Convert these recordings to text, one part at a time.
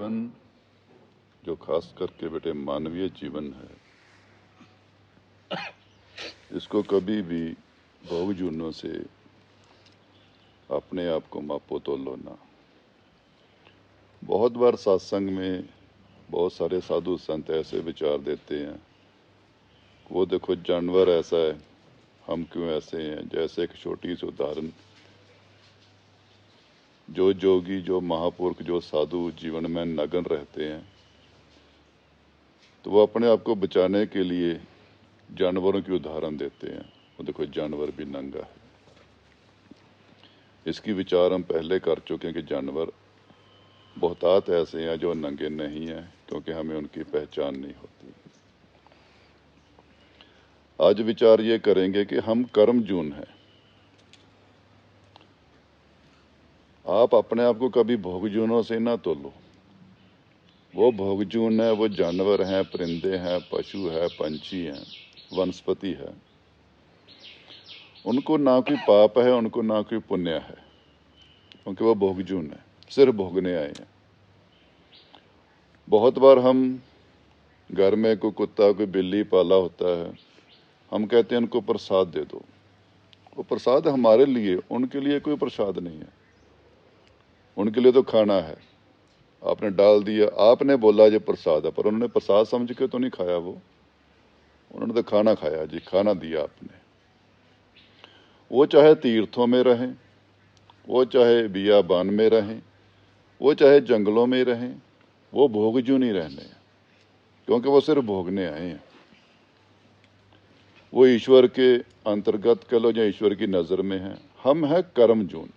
जीवन जो खास करके बेटे मानवीय जीवन है, इसको कभी भी भोग जुनों से अपने आप को मापो तोलो ना। बहुत बार सत्संग में बहुत सारे साधु संत ऐसे विचार देते हैं, वो देखो जानवर ऐसा है, हम क्यों ऐसे हैं। जैसे एक छोटी सी उदाहरण, जो जोगी, जो महापुरुष, जो साधु जीवन में नग्न रहते हैं, तो वो अपने आप को बचाने के लिए जानवरों की उदाहरण देते हैं। वो देखो जानवर भी नंगा है। इसकी विचार हम पहले कर चुके हैं कि जानवर बहुतात ऐसे हैं जो नंगे नहीं हैं, क्योंकि हमें उनकी पहचान नहीं होती। आज विचार ये करेंगे कि हम कर्मजून हैं। आप अपने आप को कभी भोगजूनों से ना तोलो। वो भोगजून है, वो जानवर हैं, परिंदे हैं, पशु है, पंछी हैं, वनस्पति है। उनको ना कोई पाप है, उनको ना कोई पुण्य है, क्योंकि वो भोगजून है, सिर्फ भोगने आए हैं। बहुत बार हम घर में कोई कुत्ता, कोई बिल्ली पाला होता है, हम कहते हैं उनको प्रसाद दे दो। वो प्रसाद हमारे लिए, उनके लिए कोई प्रसाद नहीं है। उनके लिए तो खाना है, आपने डाल दिया, आपने बोला ये प्रसाद है, पर उन्होंने प्रसाद समझ के तो नहीं खाया। वो उन्होंने तो खाना खाया जी, खाना दिया आपने। वो चाहे तीर्थों में रहें, वो चाहे बियाबान में रहें, वो चाहे जंगलों में रहें, वो भोगजू नहीं रहने हैं, क्योंकि वो सिर्फ भोगने आए हैं। वो ईश्वर के अंतर्गत कह लो या ईश्वर की नज़र में है। हम हैं कर्मजून।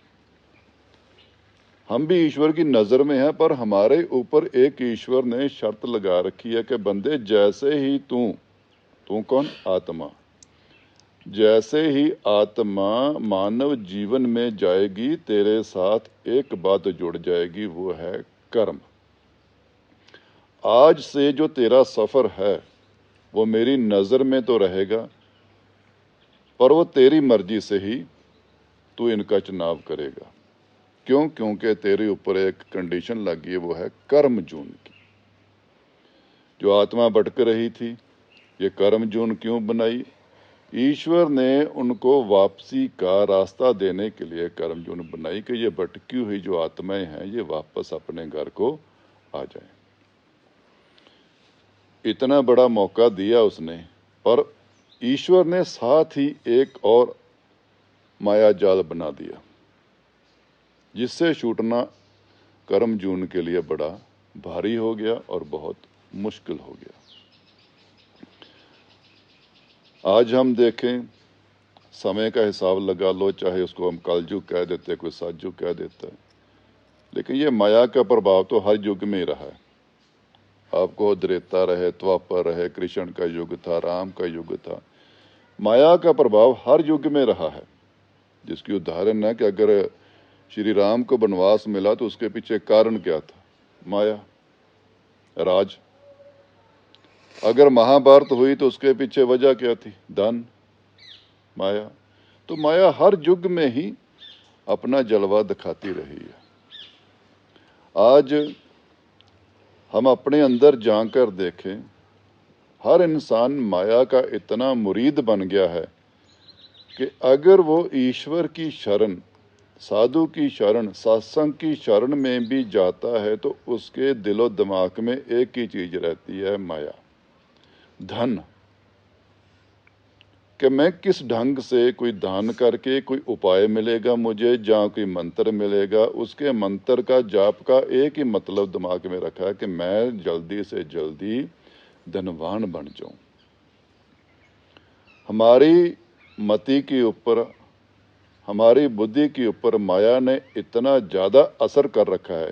हम भी ईश्वर की नज़र में हैं, पर हमारे ऊपर एक ईश्वर ने शर्त लगा रखी है कि बंदे, जैसे ही तू कौन? आत्मा। जैसे ही आत्मा मानव जीवन में जाएगी, तेरे साथ एक बात जुड़ जाएगी, वो है कर्म। आज से जो तेरा सफर है वो मेरी नजर में तो रहेगा, पर वो तेरी मर्जी से ही तू इनका चुनाव करेगा। क्यों? क्योंकि तेरे ऊपर एक कंडीशन लगी है, वो है कर्म जून की। जो आत्मा भटक रही थी, ये कर्म जून क्यों बनाई? ईश्वर ने उनको वापसी का रास्ता देने के लिए कर्म जून बनाई कि ये भटकी हुई जो आत्माएं हैं, ये वापस अपने घर को आ जाए। इतना बड़ा मौका दिया उसने, पर ईश्वर ने साथ ही एक और माया जाल बना दिया, जिससे छूटना कर्म जून के लिए बड़ा भारी हो गया और बहुत मुश्किल हो गया। आज हम देखें, समय का हिसाब लगा लो, चाहे उसको हम कलयुग कह देते, कोई सतयुग कह देता है, लेकिन ये माया का प्रभाव तो हर युग में ही रहा है। आपको त्रेता रहे, द्वापर रहे, कृष्ण का युग था, राम का युग था, माया का प्रभाव हर युग में रहा है। जिसकी उदाहरण है कि अगर श्री राम को वनवास मिला तो उसके पीछे कारण क्या था? माया, राज। अगर महाभारत हुई तो उसके पीछे वजह क्या थी? धन, माया। तो माया हर युग में ही अपना जलवा दिखाती रही है। आज हम अपने अंदर जाकर देखें, हर इंसान माया का इतना मुरीद बन गया है कि अगर वो ईश्वर की शरण, साधु की शरण, सत्संग की शरण में भी जाता है तो उसके दिलो दिमाग में एक ही चीज रहती है, माया, धन। कि मैं किस ढंग से कोई दान करके कोई उपाय मिलेगा मुझे, जहाँ कोई मंत्र मिलेगा, उसके मंत्र का जाप का एक ही मतलब दिमाग में रखा है कि मैं जल्दी से जल्दी धनवान बन जाऊं। हमारी मति के ऊपर, हमारी बुद्धि के ऊपर माया ने इतना ज्यादा असर कर रखा है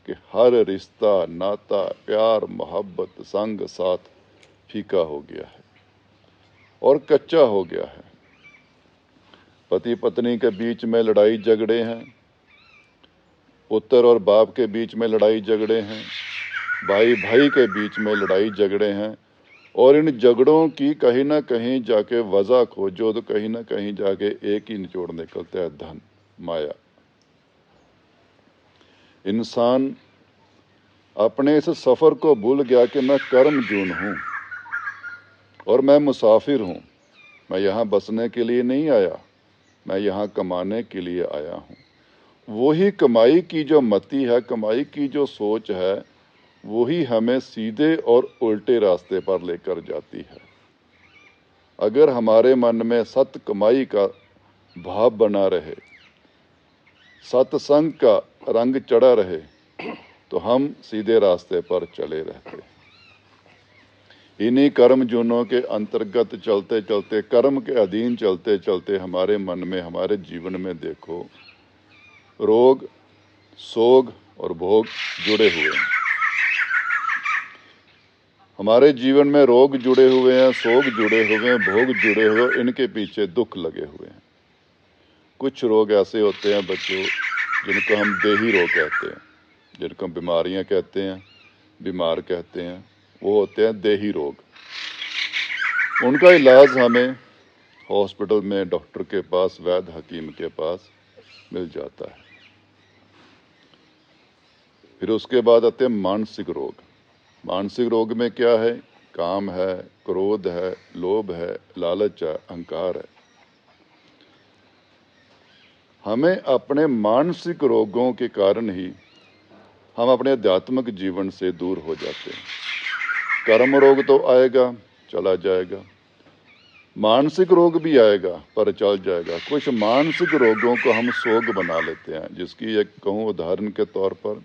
कि हर रिश्ता, नाता, प्यार, मोहब्बत, संग साथ फीका हो गया है और कच्चा हो गया है। पति पत्नी के बीच में लड़ाई झगड़े हैं, पुत्र और बाप के बीच में लड़ाई झगड़े हैं, भाई भाई के बीच में लड़ाई झगड़े हैं, और इन झगड़ों की कहीं ना कहीं जाके वजह खोजो तो कहीं ना कहीं जाके एक ही निचोड़ निकलता है, धन, माया। इंसान अपने इस सफ़र को भूल गया कि मैं कर्म जून हूँ और मैं मुसाफिर हूँ। मैं यहाँ बसने के लिए नहीं आया, मैं यहाँ कमाने के लिए आया हूँ। वही कमाई की जो मति है, कमाई की जो सोच है, वही हमें सीधे और उल्टे रास्ते पर लेकर जाती है। अगर हमारे मन में सत कमाई का भाव बना रहे, सत्संग का रंग चढ़ा रहे, तो हम सीधे रास्ते पर चले रहते। इन्हीं कर्म जूनों के अंतर्गत चलते चलते, कर्म के अधीन चलते चलते हमारे मन में, हमारे जीवन में देखो, रोग, सोग और भोग जुड़े हुए हैं। हमारे जीवन में रोग जुड़े हुए हैं, सोग जुड़े हुए हैं, भोग जुड़े हुए, इनके पीछे दुख लगे हुए हैं। कुछ रोग ऐसे होते हैं बच्चों, जिनको हम देही रोग कहते हैं, जिनको बीमारियां कहते हैं, बीमार कहते हैं, वो होते हैं देही रोग। उनका इलाज हमें हॉस्पिटल में, डॉक्टर के पास, वैद्य हकीम के पास मिल जाता है। फिर उसके बाद आते हैं मानसिक रोग। मानसिक रोग में क्या है? काम है, क्रोध है, लोभ है, लालच है, अहंकार है। हमें अपने मानसिक रोगों के कारण ही हम अपने आध्यात्मिक जीवन से दूर हो जाते हैं। कर्म रोग तो आएगा, चला जाएगा, मानसिक रोग भी आएगा पर चल जाएगा। कुछ मानसिक रोगों को हम सोग बना लेते हैं, जिसकी एक कहूँ उदाहरण के तौर पर,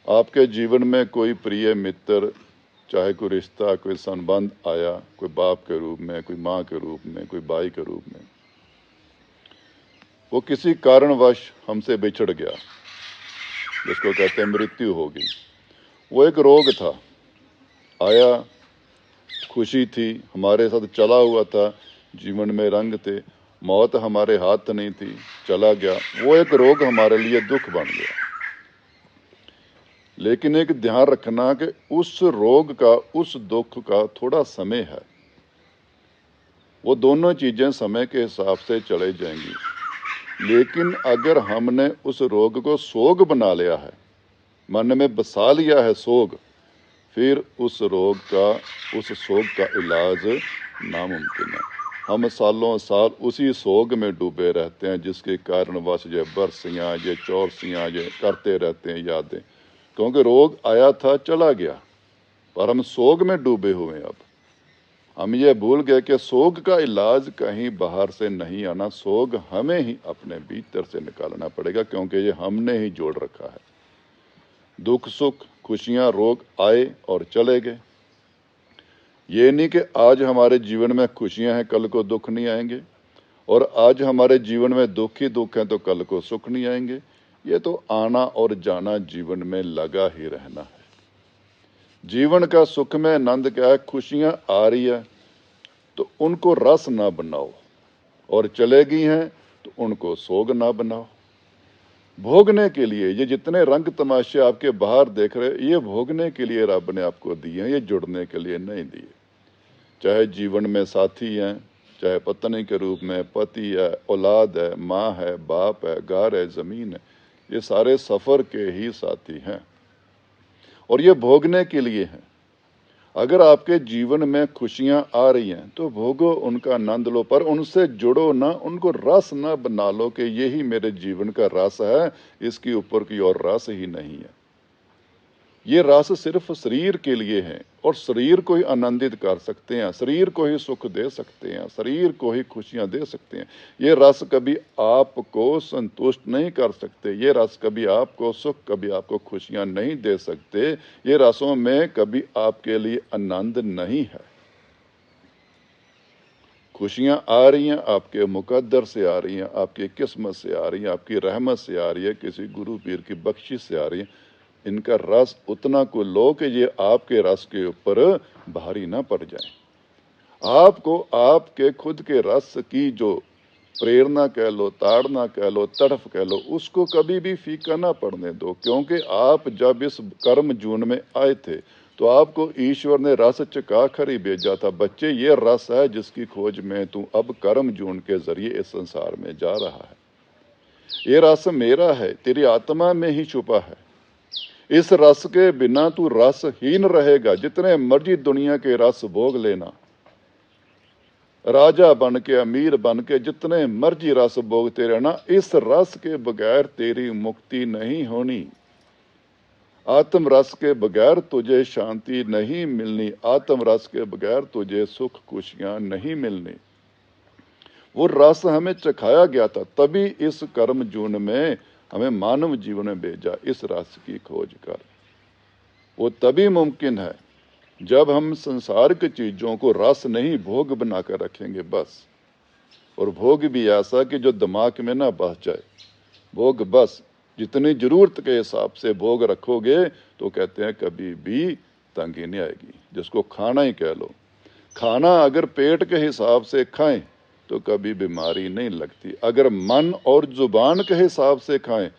आपके जीवन में कोई प्रिय मित्र, चाहे कोई रिश्ता, कोई संबंध आया, कोई बाप के रूप में, कोई माँ के रूप में, कोई भाई के रूप में, वो किसी कारणवश हमसे बिछड़ गया, जिसको कहते हैं मृत्यु होगी। वो एक रोग था, आया, खुशी थी, हमारे साथ चला हुआ था, जीवन में रंग थे, मौत हमारे हाथ नहीं थी, चला गया। वो एक रोग हमारे लिए दुख बन गया। लेकिन एक ध्यान रखना कि उस रोग का, उस दुख का थोड़ा समय है। वो दोनों चीजें समय के हिसाब से चले जाएंगी। लेकिन अगर हमने उस रोग को सोग बना लिया है, मन में बसा लिया है सोग, फिर उस रोग का, उस सोग का इलाज नामुमकिन है। हम सालों साल उसी सोग में डूबे रहते हैं, जिसके कारणवश ये बरसियाँ, ये चौरसियाँ, ये करते रहते हैं यादें, क्योंकि रोग आया था, चला गया, पर हम सोग में डूबे हुए हैं। अब हम ये भूल गए कि सोग का इलाज कहीं बाहर से नहीं आना, सोग हमें ही अपने भीतर से निकालना पड़ेगा, क्योंकि ये हमने ही जोड़ रखा है। दुख सुख, खुशियां, रोग आए और चले गए। ये नहीं कि आज हमारे जीवन में खुशियां हैं, कल को दुख नहीं आएंगे, और आज हमारे जीवन में दुख ही दुख है तो कल को सुख नहीं आएंगे। ये तो आना और जाना जीवन में लगा ही रहना है। जीवन का सुख में आनंद क्या है? खुशियां आ रही है तो उनको रस ना बनाओ, और चले गई हैं तो उनको सोग ना बनाओ। भोगने के लिए ये जितने रंग तमाशे आपके बाहर देख रहे, ये भोगने के लिए रब ने आपको दिए हैं, ये जुड़ने के लिए नहीं दिए। चाहे जीवन में साथी हैं, चाहे पत्नी के रूप में पति है, औलाद है, माँ है, बाप है, घर है, जमीन है, ये सारे सफर के ही साथी हैं और ये भोगने के लिए हैं। अगर आपके जीवन में खुशियां आ रही हैं तो भोगो, उनका आनंद लो, पर उनसे जुड़ो ना, उनको रस ना बना लो कि यही मेरे जीवन का रस है, इसके ऊपर की और रस ही नहीं है। ये रस सिर्फ शरीर के लिए है, और शरीर को ही आनंदित कर सकते हैं, शरीर को ही सुख दे सकते हैं, शरीर को ही खुशियां दे सकते हैं। ये रस कभी आपको संतुष्ट नहीं कर सकते, ये रस कभी आपको सुख, कभी आपको खुशियां नहीं दे सकते। ये रसों में कभी आपके लिए आनंद नहीं है। खुशियां आ रही हैं आपके मुकद्दर से आ रही हैं, आपकी किस्मत से आ रही हैं, आपकी रहमत से आ रही है, किसी गुरु पीर की बख्शिश से आ रही है। इनका रस उतना को लो कि ये आपके रस के ऊपर भारी ना पड़ जाए। आपको आपके खुद के रस की जो प्रेरणा कह लो, ताड़ना कह लो, तड़फ कह लो, उसको कभी भी फीका ना पड़ने दो। क्योंकि आप जब इस कर्म जून में आए थे तो आपको ईश्वर ने रस चका कर ही भेजा था, बच्चे ये रस है जिसकी खोज में तू अब कर्म जून के जरिए इस संसार में जा रहा है। ये रस मेरा है, तेरी आत्मा में ही छुपा है। इस रस के बिना तू रसहीन रहेगा। जितने मर्जी दुनिया के रस भोग लेना, राजा बन के, अमीर बन के, जितने मर्जी रस भोगते रहना, इस रस के बगैर तेरी मुक्ति नहीं होनी। आत्म रस के बगैर तुझे शांति नहीं मिलनी, आत्म रस के बगैर तुझे सुख खुशियां नहीं मिलनी। वो रस हमें चखाया गया था, तभी इस कर्म जून में हमें मानव जीवन में भेजा, इस रस की खोज कर। वो तभी मुमकिन है जब हम संसार की चीजों को रस नहीं भोग बनाकर रखेंगे बस, और भोग भी ऐसा कि जो दिमाग में ना बस जाए। भोग बस जितनी जरूरत के हिसाब से भोग रखोगे तो कहते हैं कभी भी तंगी नहीं आएगी। जिसको खाना ही कह लो, खाना अगर पेट के हिसाब से खाएं तो कभी बीमारी नहीं लगती। अगर मन और जुबान के हिसाब से खाएं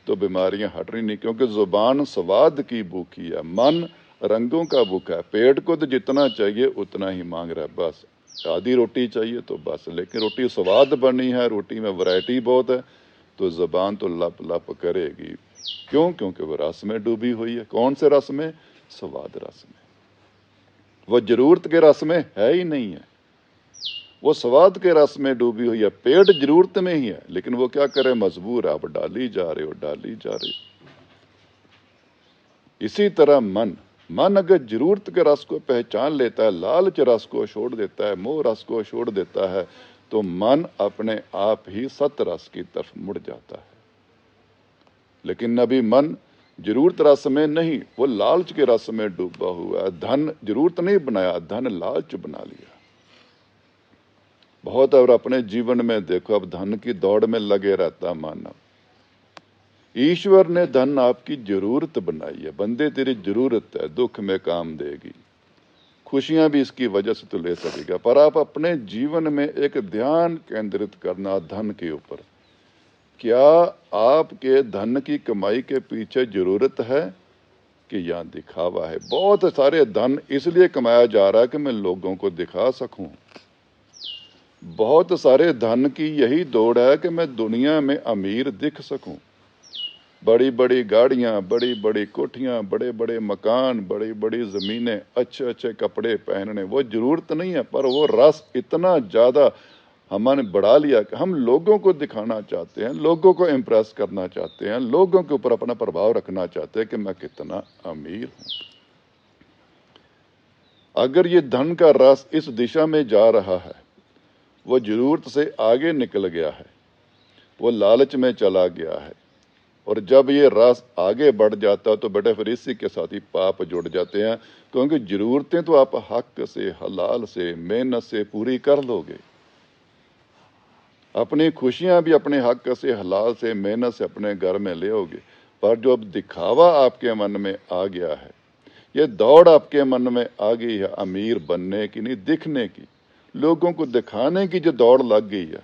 तो बीमारियां हट रही नहीं, क्योंकि जुबान स्वाद की भूखी है, मन रंगों का भूखा है। पेट को तो जितना चाहिए उतना ही मांग रहा है, बस आधी रोटी चाहिए तो बस। लेकिन रोटी स्वाद बनी है, रोटी में वैरायटी बहुत है, तो जुबान तो लप लप करेगी। क्यों? क्योंकि वो रस में डूबी हुई है। कौन से रस में? स्वाद रस में। वो जरूरत के रस में है ही नहीं है, वो स्वाद के रस में डूबी हुई है। पेट जरूरत में ही है, लेकिन वो क्या करे, मजबूर है, आप डाली जा रहे हो, डाली जा रहे हो। इसी तरह मन अगर जरूरत के रस को पहचान लेता है, लालच रस को छोड़ देता है, मोह रस को छोड़ देता है, तो मन अपने आप ही सत रस की तरफ मुड़ जाता है। लेकिन अभी मन जरूरत रस में नहीं, वो लालच के रस में डूबा हुआ है। धन जरूरत नहीं बनाया, धन लालच बना लिया। बहुत और अपने जीवन में देखो, अब धन की दौड़ में लगे रहता मानव। ईश्वर ने धन आपकी जरूरत बनाई है। बंदे तेरी जरूरत है, दुख में काम देगी, खुशियां भी इसकी वजह से तो ले सकेगा। पर आप अपने जीवन में एक ध्यान केंद्रित करना धन के ऊपर। क्या आपके धन की कमाई के पीछे जरूरत है कि यहाँ दिखावा है? बहुत सारे धन इसलिए कमाया जा रहा है कि मैं लोगों को दिखा सकूं। बहुत सारे धन की यही दौड़ है कि मैं दुनिया में अमीर दिख सकूं। बड़ी बड़ी गाड़ियां, बड़ी बड़ी कोठियां, बड़े बड़े मकान, बड़ी बड़ी जमीनें, अच्छे अच्छे कपड़े पहनने, वो जरूरत नहीं है। पर वो रस इतना ज्यादा हमने बढ़ा लिया कि हम लोगों को दिखाना चाहते हैं, लोगों को इम्प्रेस करना चाहते हैं, लोगों के ऊपर अपना प्रभाव रखना चाहते हैं कि मैं कितना अमीर हूं। अगर ये धन का रस इस दिशा में जा रहा है, वो जरूरत से आगे निकल गया है, वो लालच में चला गया है, और जब ये रस आगे बढ़ जाता तो बेटे फिर इसी के साथ ही पाप जुड़ जाते हैं। क्योंकि जरूरतें तो आप हक से, हलाल से, मेहनत से पूरी कर लोगे। अपनी खुशियां भी अपने हक से, हलाल से, मेहनत से अपने घर में ले आओगे। पर जो अब दिखावा आपके मन में आ गया है, ये दौड़ आपके मन में आ गई है अमीर बनने की नहीं, दिखने की, लोगों को दिखाने की जो दौड़ लग गई है,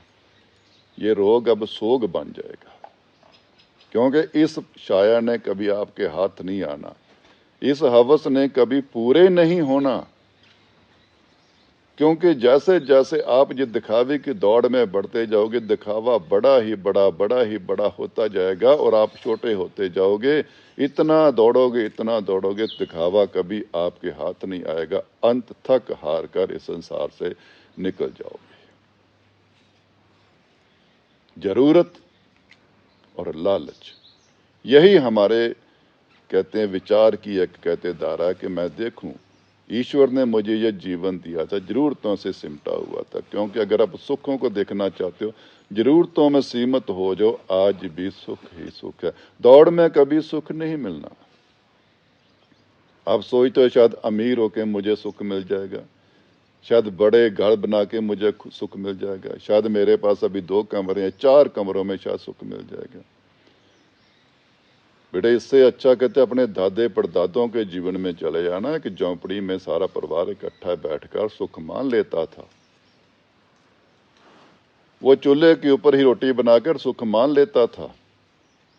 ये रोग अब सोग बन जाएगा। क्योंकि इस शाया ने कभी आपके हाथ नहीं आना, इस हवस ने कभी पूरे नहीं होना। क्योंकि जैसे जैसे आप ये दिखावे की दौड़ में बढ़ते जाओगे, दिखावा बड़ा ही बड़ा होता जाएगा और आप छोटे होते जाओगे। इतना दौड़ोगे, इतना दौड़ोगे, दिखावा कभी आपके हाथ नहीं आएगा। अंत थक हार कर इस संसार से निकल जाओगे। जरूरत और लालच, यही हमारे कहते हैं विचार की एक कहते धारा कि मैं देखूं ईश्वर ने मुझे ये जीवन दिया था, जरूरतों से सिमटा हुआ था। क्योंकि अगर आप सुखों को देखना चाहते हो, जरूरतों में सीमित हो जाओ, आज भी सुख ही सुख है। दौड़ में कभी सुख नहीं मिलना। आप सोचते हो शायद अमीर होके मुझे सुख मिल जाएगा, शायद बड़े घर बना के मुझे सुख मिल जाएगा, शायद मेरे पास अभी 2 कमरे हैं, 4 कमरों में शायद सुख मिल जाएगा। बेटे इससे अच्छा कहते अपने दादे परदादों के जीवन में चले जाना कि झोंपड़ी में सारा परिवार इकट्ठा बैठकर सुख मान लेता था। वो चूल्हे के ऊपर ही रोटी बनाकर सुख मान लेता था।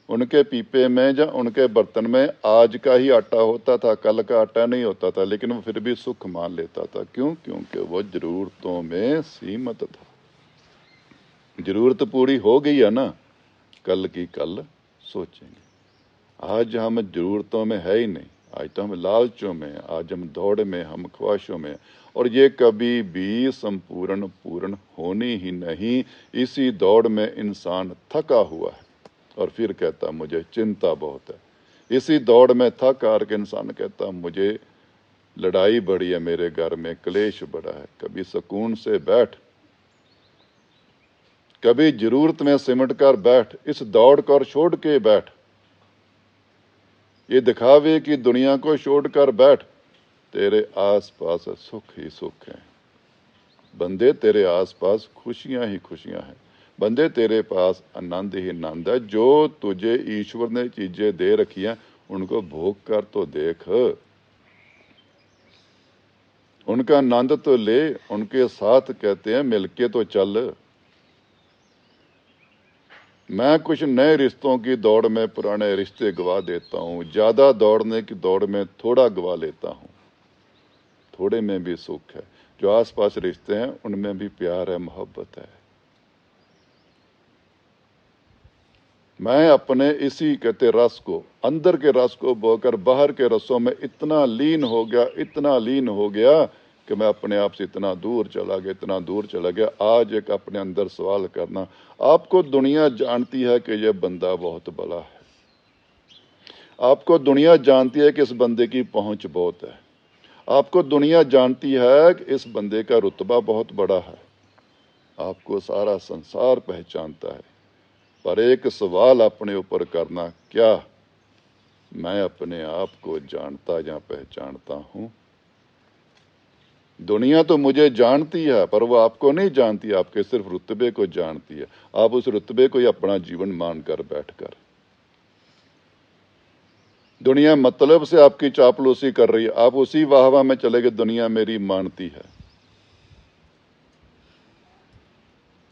उनके पीपे में या उनके बर्तन में आज का ही आटा होता था, कल का आटा नहीं होता था, लेकिन वो फिर भी सुख मान लेता था। क्यों? क्योंकि वो जरूरतों में सीमित था। जरूरत पूरी हो गई है ना, कल की कल सोचेंगे। आज हम जरूरतों में है ही नहीं, आज तो हम लालचों में हैं, आज हम दौड़ में, हम ख्वाहिशों में हैं, और ये कभी भी संपूर्ण पूर्ण होनी ही नहीं। इसी दौड़ में इंसान थका हुआ है और फिर कहता मुझे चिंता बहुत है। इसी दौड़ में थक हार के इंसान कहता मुझे लड़ाई बड़ी है, मेरे घर में क्लेश बड़ा है। कभी सुकून से बैठ, कभी जरूरत में सिमट कर बैठ, इस दौड़ कर छोड़ के बैठ, ये दिखावे की दुनिया को छोड़कर बैठ। तेरे आसपास सुख ही सुख है बंदे, तेरे आसपास खुशियां ही खुशियां हैं बंदे, तेरे पास आनंद ही आनंद है। जो तुझे ईश्वर ने चीजें दे रखी हैं उनको भोग कर तो देख, उनका आनंद तो ले, उनके साथ कहते हैं मिलके तो चल। मैं कुछ नए रिश्तों की दौड़ में पुराने रिश्ते गवा देता हूँ, ज्यादा दौड़ने की दौड़ में थोड़ा गवा लेता हूँ। थोड़े में भी सुख है, जो आसपास रिश्ते हैं उनमें भी प्यार है, मोहब्बत है। मैं अपने इसी कहते रस को, अंदर के रस को बोकर बाहर के रसों में इतना लीन हो गया, इतना लीन हो गया कि मैं अपने आप से इतना दूर चला गया, इतना दूर चला गया। आज एक अपने अंदर सवाल करना, आपको दुनिया जानती है कि यह बंदा बहुत बड़ा है, आपको दुनिया जानती है कि इस बंदे की पहुंच बहुत है, आपको दुनिया जानती है कि इस बंदे का रुतबा बहुत बड़ा है, आपको सारा संसार पहचानता है। पर एक सवाल अपने ऊपर करना, क्या मैं अपने आप को जानता या पहचानता हूं? दुनिया तो मुझे जानती है पर वो आपको नहीं जानती, आपके सिर्फ रुतबे को जानती है। आप उस रुतबे को ही अपना जीवन मानकर बैठकर, दुनिया मतलब से आपकी चापलूसी कर रही है, आप उसी वाहवा में चले गए, दुनिया मेरी मानती है,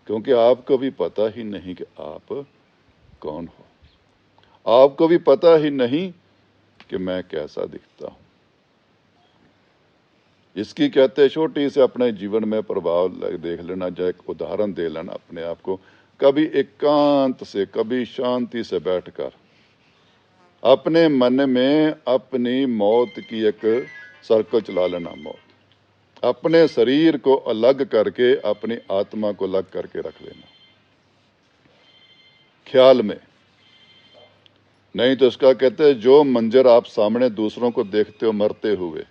क्योंकि आपको भी पता ही नहीं कि आप कौन हो, आपको भी पता ही नहीं कि मैं कैसा दिखता हूं। इसकी कहते छोटी से अपने जीवन में प्रभाव देख लेना, जाए एक उदाहरण दे लेना अपने आप को। कभी एकांत से, कभी शांति से बैठकर अपने मन में अपनी मौत की एक सर्कल चला लेना। मौत, अपने शरीर को अलग करके अपनी आत्मा को अलग करके रख लेना ख्याल में। नहीं तो इसका कहते हैं जो मंजर आप सामने दूसरों को देखते हो मरते हुए,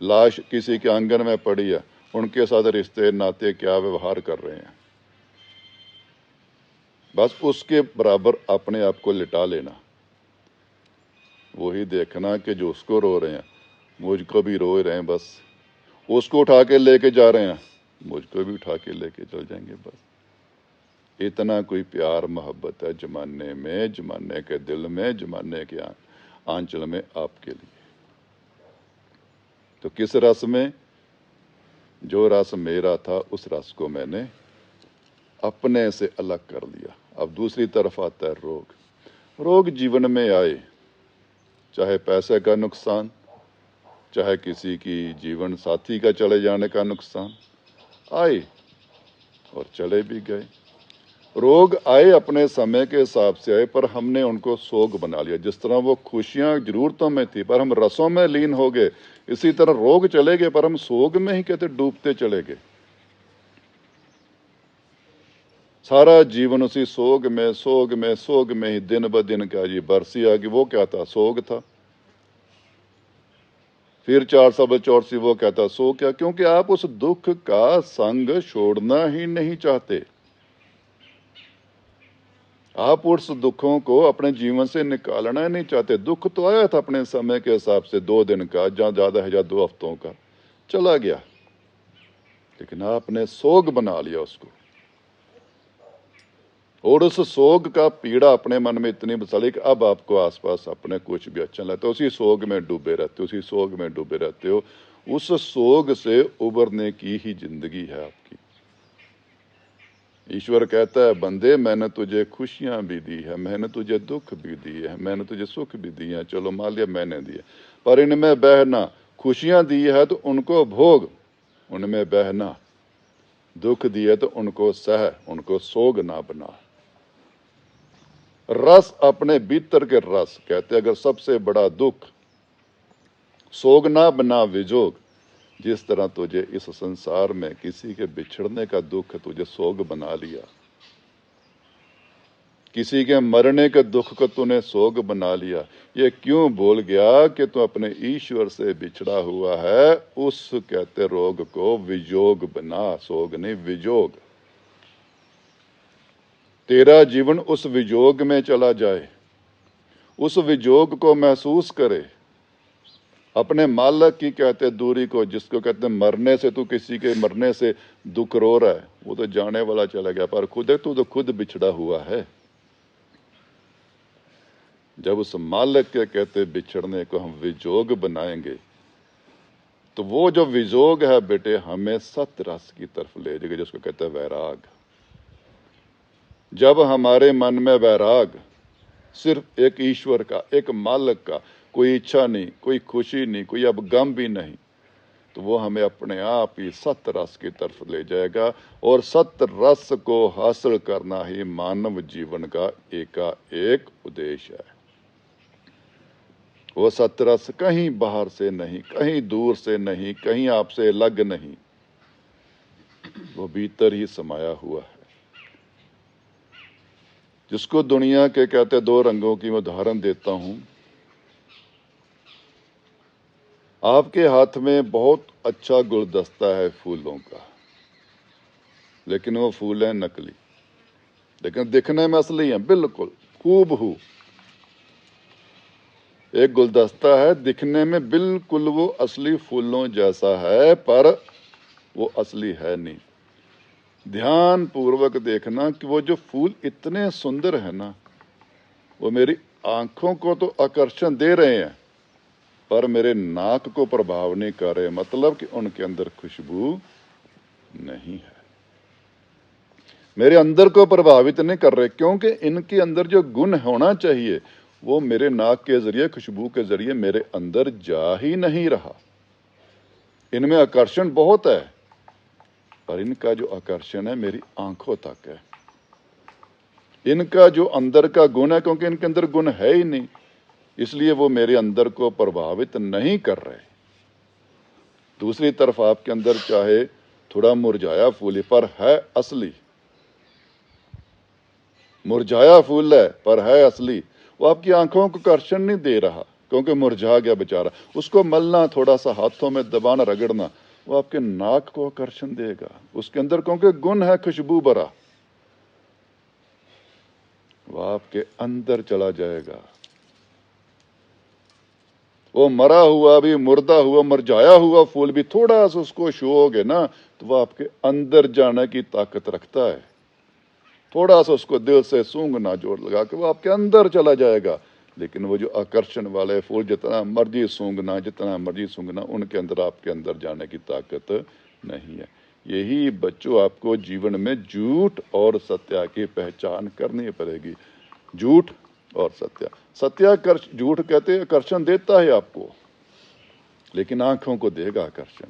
लाश किसी के आंगन में पड़ी है, उनके साथ रिश्ते नाते क्या व्यवहार कर रहे हैं, बस उसके बराबर अपने आप को लिटा लेना। वही देखना कि जो उसको रो रहे हैं मुझको भी रो रहे हैं, बस उसको उठा के लेके जा रहे हैं मुझको भी उठा के लेके चल जाएंगे। बस इतना कोई प्यार मोहब्बत है जमाने में, जमाने के दिल में, जमाने के आंचल में आपके लिए। तो किस रस में? जो रस मेरा था उस रस को मैंने अपने से अलग कर लिया। अब दूसरी तरफ आता है रोग। रोग जीवन में आए, चाहे पैसे का नुकसान, चाहे किसी की जीवन साथी का चले जाने का नुकसान, आए और चले भी गए। रोग आए अपने समय के हिसाब से आए, पर हमने उनको सोग बना लिया। जिस तरह वो खुशियां जरूरतों में थी पर हम रसों में लीन हो गए, इसी तरह रोग चले गए पर हम सोग में ही कहते डूबते चले गए। सारा जीवन उसी सोग में, सोग में, सोग में ही दिन ब दिन क्या जी बरसी आ गई। वो क्या था? सोग था। फिर 484 वो कहता सो क्या, क्योंकि आप उस दुख का संग छोड़ना ही नहीं चाहते। आप उस दुखों को अपने जीवन से निकालना ही नहीं चाहते। दुख तो आया था अपने समय के हिसाब से, 2 दिन का, जहां ज्यादा है या 2 हफ्तों का, चला गया। लेकिन आपने सोग बना लिया उसको, और उस सोग का पीड़ा अपने मन में इतनी बसाली कि अब आपको आसपास अपने कुछ भी अच्छा लगता है, उसी सोग में डूबे रहते हो, उसी सोग में डूबे रहते हो। उस सोग से उबरने की ही जिंदगी है आपकी। ईश्वर कहता है बंदे मैंने तुझे खुशियां भी दी है, मैंने तुझे दुख भी दिए है, मैंने तुझे सुख भी दिए हैं, चलो मान लिया मैंने दिए, पर इनमें बहना। खुशियां दी है तो उनको भोग, उनमें बहना। दुख दिए तो उनको सह, उनको सोग ना बना। रस अपने भीतर के रस कहते, अगर सबसे बड़ा दुख सोग ना बना विजोग, जिस तरह तुझे इस संसार में किसी के बिछड़ने का दुख तुझे सोग बना लिया, किसी के मरने के दुख को तूने सोग बना लिया, ये क्यों बोल गया कि तू अपने ईश्वर से बिछड़ा हुआ है, उस कहते रोग को विजोग बना, सोग नहीं विजोग। तेरा जीवन उस विजोग में चला जाए, उस विजोग को महसूस करे, अपने मालिक की कहते दूरी को, जिसको कहते मरने से, तू किसी के मरने से दुख रो रहा है, वो तो जाने वाला चला गया, पर खुद है तू तो खुद बिछड़ा हुआ है। जब उस मालिक के कहते बिछड़ने को हम विजोग बनाएंगे, तो वो जो विजोग है बेटे हमें सत्य रस की तरफ ले जाएगा, जिसको कहते हैं वैराग। जब हमारे मन में वैराग, सिर्फ एक ईश्वर का, एक मालिक का, कोई इच्छा नहीं, कोई खुशी नहीं, कोई अब गम भी नहीं, तो वो हमें अपने आप ही सत्य रस की तरफ ले जाएगा। और सत्य रस को हासिल करना ही मानव जीवन का एकाएक उद्देश्य है। वो सत्य रस कहीं बाहर से नहीं, कहीं दूर से नहीं, कहीं आपसे अलग नहीं, वो भीतर ही समाया हुआ है, जिसको दुनिया के कहते दो रंगों की मैं उदाहरण देता हूं। आपके हाथ में बहुत अच्छा गुलदस्ता है फूलों का, लेकिन वो फूल है नकली, लेकिन दिखने में असली है, बिल्कुल हूबहू। एक गुलदस्ता है, दिखने में बिल्कुल वो असली फूलों जैसा है, पर वो असली है नहीं। ध्यान पूर्वक देखना कि वो जो फूल इतने सुंदर है ना, वो मेरी आंखों को तो आकर्षण दे रहे हैं, पर मेरे नाक को प्रभाव नहीं कर रहे, मतलब कि उनके अंदर खुशबू नहीं है, मेरे अंदर को प्रभावित नहीं कर रहे, क्योंकि इनके अंदर जो गुण होना चाहिए वो मेरे नाक के जरिए, खुशबू के जरिए मेरे अंदर जा ही नहीं रहा। इनमें आकर्षण बहुत है, पर इनका जो आकर्षण है मेरी आंखों तक है। इनका जो अंदर का गुण है, क्योंकि इनके अंदर गुण है ही नहीं, इसलिए वो मेरे अंदर को प्रभावित नहीं कर रहे। दूसरी तरफ आपके अंदर चाहे थोड़ा मुरझाया फूल है, पर है असली, मुरझाया फूल है पर है असली, वो आपकी आंखों को आकर्षण नहीं दे रहा, क्योंकि मुरझा गया बेचारा। उसको मलना, थोड़ा सा हाथों में दबाना, रगड़ना, वो आपके नाक को आकर्षण देगा, उसके अंदर क्योंकि गुण है खुशबू भरा, वो आपके अंदर चला जाएगा। वो मरा हुआ भी, मुर्दा हुआ, मुरझाया हुआ फूल भी थोड़ा सा उसको छुओगे ना, तो वो आपके अंदर जाने की ताकत रखता है। थोड़ा सा उसको दिल से सूंघना, जोर लगा के, वो आपके अंदर चला जाएगा। लेकिन वो जो आकर्षण वाले फूल, जितना मर्जी सूंघना, जितना मर्जी सूंघना, उनके अंदर, आपके अंदर जाने की ताकत नहीं है। यही बच्चों आपको जीवन में झूठ और सत्य की पहचान करनी पड़ेगी। झूठ और सत्य, सत्याकर्ष, झूठ कहते आकर्षण देता है आपको, लेकिन आंखों को देगा आकर्षण।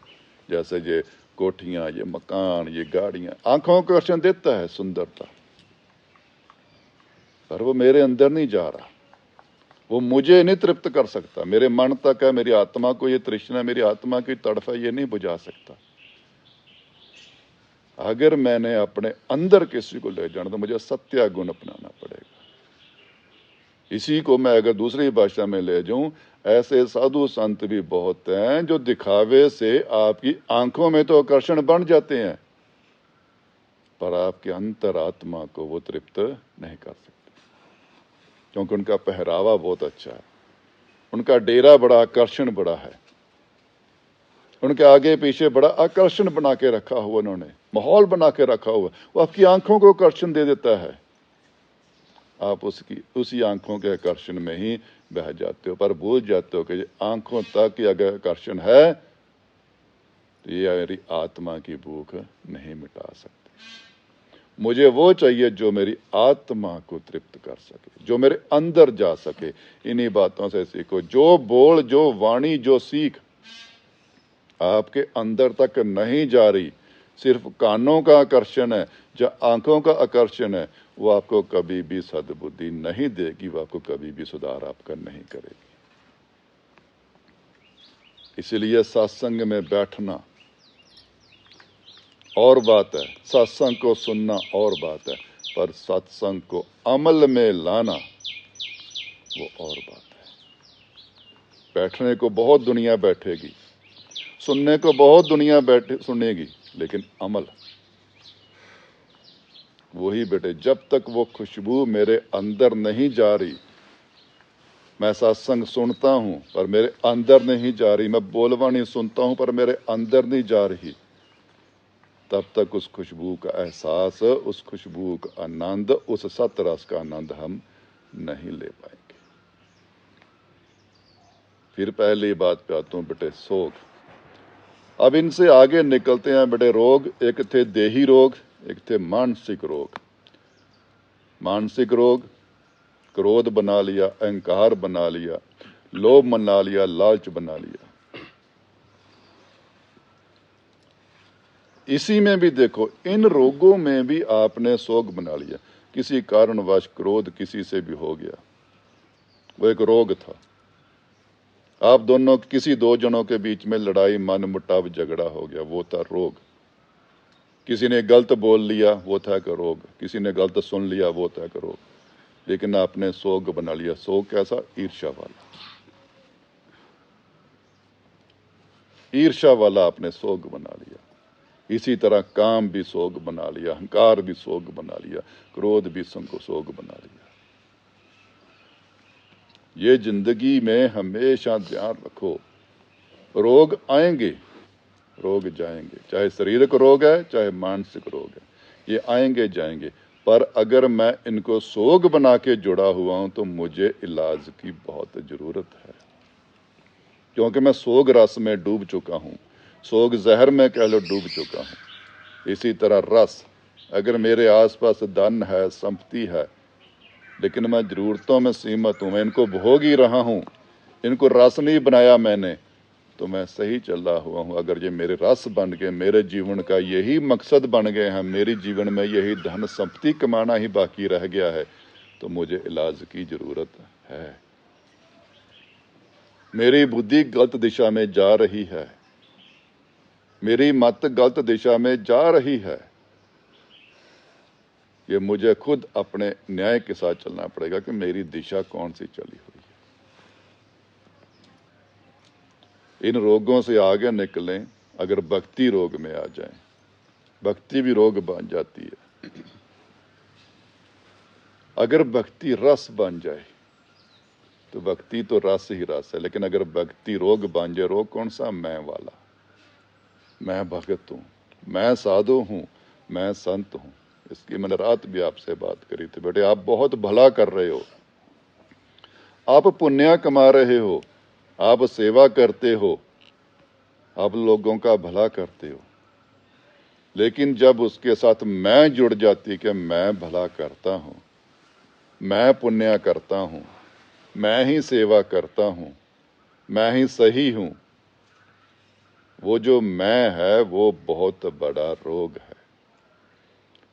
जैसे ये कोठियां, ये मकान, ये गाड़ियां, आंखों को आकर्षण देता है, सुंदरता, पर वो मेरे अंदर नहीं जा रहा, वो मुझे नहीं तृप्त कर सकता। मेरे मन तक है, मेरी आत्मा को ये तृष्णा, मेरी आत्मा की तड़फ है, ये नहीं बुझा सकता। अगर मैंने अपने अंदर किसी को ले जाना, तो मुझे सत्य गुण अपनाना पड़ेगा। इसी को मैं अगर दूसरी भाषा में ले जाऊं, ऐसे साधु संत भी बहुत हैं जो दिखावे से आपकी आंखों में तो आकर्षण बन जाते हैं, पर आपके अंतरात्मा को वो तृप्त नहीं कर सकते, क्योंकि उनका पहरावा बहुत अच्छा है, उनका डेरा बड़ा आकर्षण बड़ा है, उनके आगे पीछे बड़ा आकर्षण बना के रखा हुआ, उन्होंने माहौल बना के रखा हुआ, वो आपकी आंखों को आकर्षण दे देता है। आप उसी आंखों के आकर्षण में ही बह जाते हो, पर भूल जाते हो कि आंखों तक ही अगर आकर्षण है तो ये मेरी आत्मा की भूख नहीं मिटा सकते। मुझे वो चाहिए जो मेरी आत्मा को तृप्त कर सके, जो मेरे अंदर जा सके। इन्हीं बातों से सीखो। जो बोल, जो वाणी, जो सीख आपके अंदर तक नहीं जा रही, सिर्फ कानों का आकर्षण है, जो आंखों का आकर्षण है वो आपको कभी भी सद्बुद्धि नहीं देगी, वो आपको कभी भी सुधार आपका नहीं करेगी। इसलिए सत्संग में बैठना और बात है, सत्संग को सुनना और बात है, पर सत्संग को अमल में लाना वो और बात है। बैठने को बहुत दुनिया बैठेगी, सुनने को बहुत दुनिया बैठे सुनेगी, लेकिन अमल वही बेटे, जब तक वो खुशबू मेरे अंदर नहीं जा रही, मैं सत्संग सुनता हूं पर मेरे अंदर नहीं जा रही, मैं बोलवाणी सुनता हूं पर मेरे अंदर नहीं जा रही, तब तक उस खुशबू का एहसास, उस खुशबू का आनंद, उस सतरस का आनंद हम नहीं ले पाएंगे। फिर पहली बात पे आता हूं बेटे, सोग। अब इनसे आगे निकलते हैं बेटे रोग। एक थे देही रोग, एक थे मानसिक रोग। मानसिक रोग, क्रोध बना लिया, अहंकार बना लिया, लोभ बना लिया, लालच बना लिया। इसी में भी देखो, इन रोगों में भी आपने सोग बना लिया। किसी कारणवश क्रोध किसी से भी हो गया, वो एक रोग था। आप दोनों, किसी दो जनों के बीच में लड़ाई, मन मुटाव, झगड़ा हो गया, वो था रोग। किसी ने गलत बोल लिया, वो था एक रोग। किसी ने गलत सुन लिया, वो था एक रोग। लेकिन आपने सोग बना लिया। सोग कैसा? ईर्ष्या वाला। ईर्ष्या वाला आपने सोग बना लिया। इसी तरह काम भी सोग बना लिया, अहंकार भी सोग बना लिया, क्रोध भी सोग बना लिया। ये जिंदगी में हमेशा ध्यान रखो, रोग आएंगे, रोग जाएंगे। चाहे शारीरिक रोग है, चाहे मानसिक रोग है, ये आएंगे जाएंगे। पर अगर मैं इनको सोग बना के जुड़ा हुआ हूं तो मुझे इलाज की बहुत जरूरत है, क्योंकि मैं सोग रस में डूब चुका हूं, सोग जहर में कह लो डूब चुका हूं। इसी तरह रस, अगर मेरे आसपास धन है, संपत्ति है, लेकिन मैं जरूरतों में सीमित हूं, मैं इनको भोग ही रहा हूं, इनको रस नहीं बनाया मैंने, तो मैं सही चल रहा हुआ हूं। अगर ये मेरे रस बन गए, मेरे जीवन का यही मकसद बन गए हैं, मेरे जीवन में यही धन संपत्ति कमाना ही बाकी रह गया है, तो मुझे इलाज की जरूरत है। मेरी बुद्धि गलत दिशा में जा रही है, मेरी मत गलत दिशा में जा रही है, ये मुझे खुद अपने न्याय के साथ चलना पड़ेगा कि मेरी दिशा कौन सी चली हुई है। इन रोगों से आगे निकलें, अगर भक्ति रोग में आ जाएं, भक्ति भी रोग बन जाती है। अगर भक्ति रस बन जाए तो भक्ति तो रस ही रस है, लेकिन अगर भक्ति रोग बन जाए, रोग कौन सा? मैं वाला। मैं भगत हूं, मैं साधु हूं, मैं संत हूं। इसकी मैंने रात भी आपसे बात करी थी, बेटे आप बहुत भला कर रहे हो, आप पुण्य कमा रहे हो, आप सेवा करते हो, आप लोगों का भला करते हो, लेकिन जब उसके साथ मैं जुड़ जाती कि मैं भला करता हूं, मैं पुण्य करता हूं, मैं ही सेवा करता हूं, मैं ही सही हूं, वो जो मैं है वो बहुत बड़ा रोग है।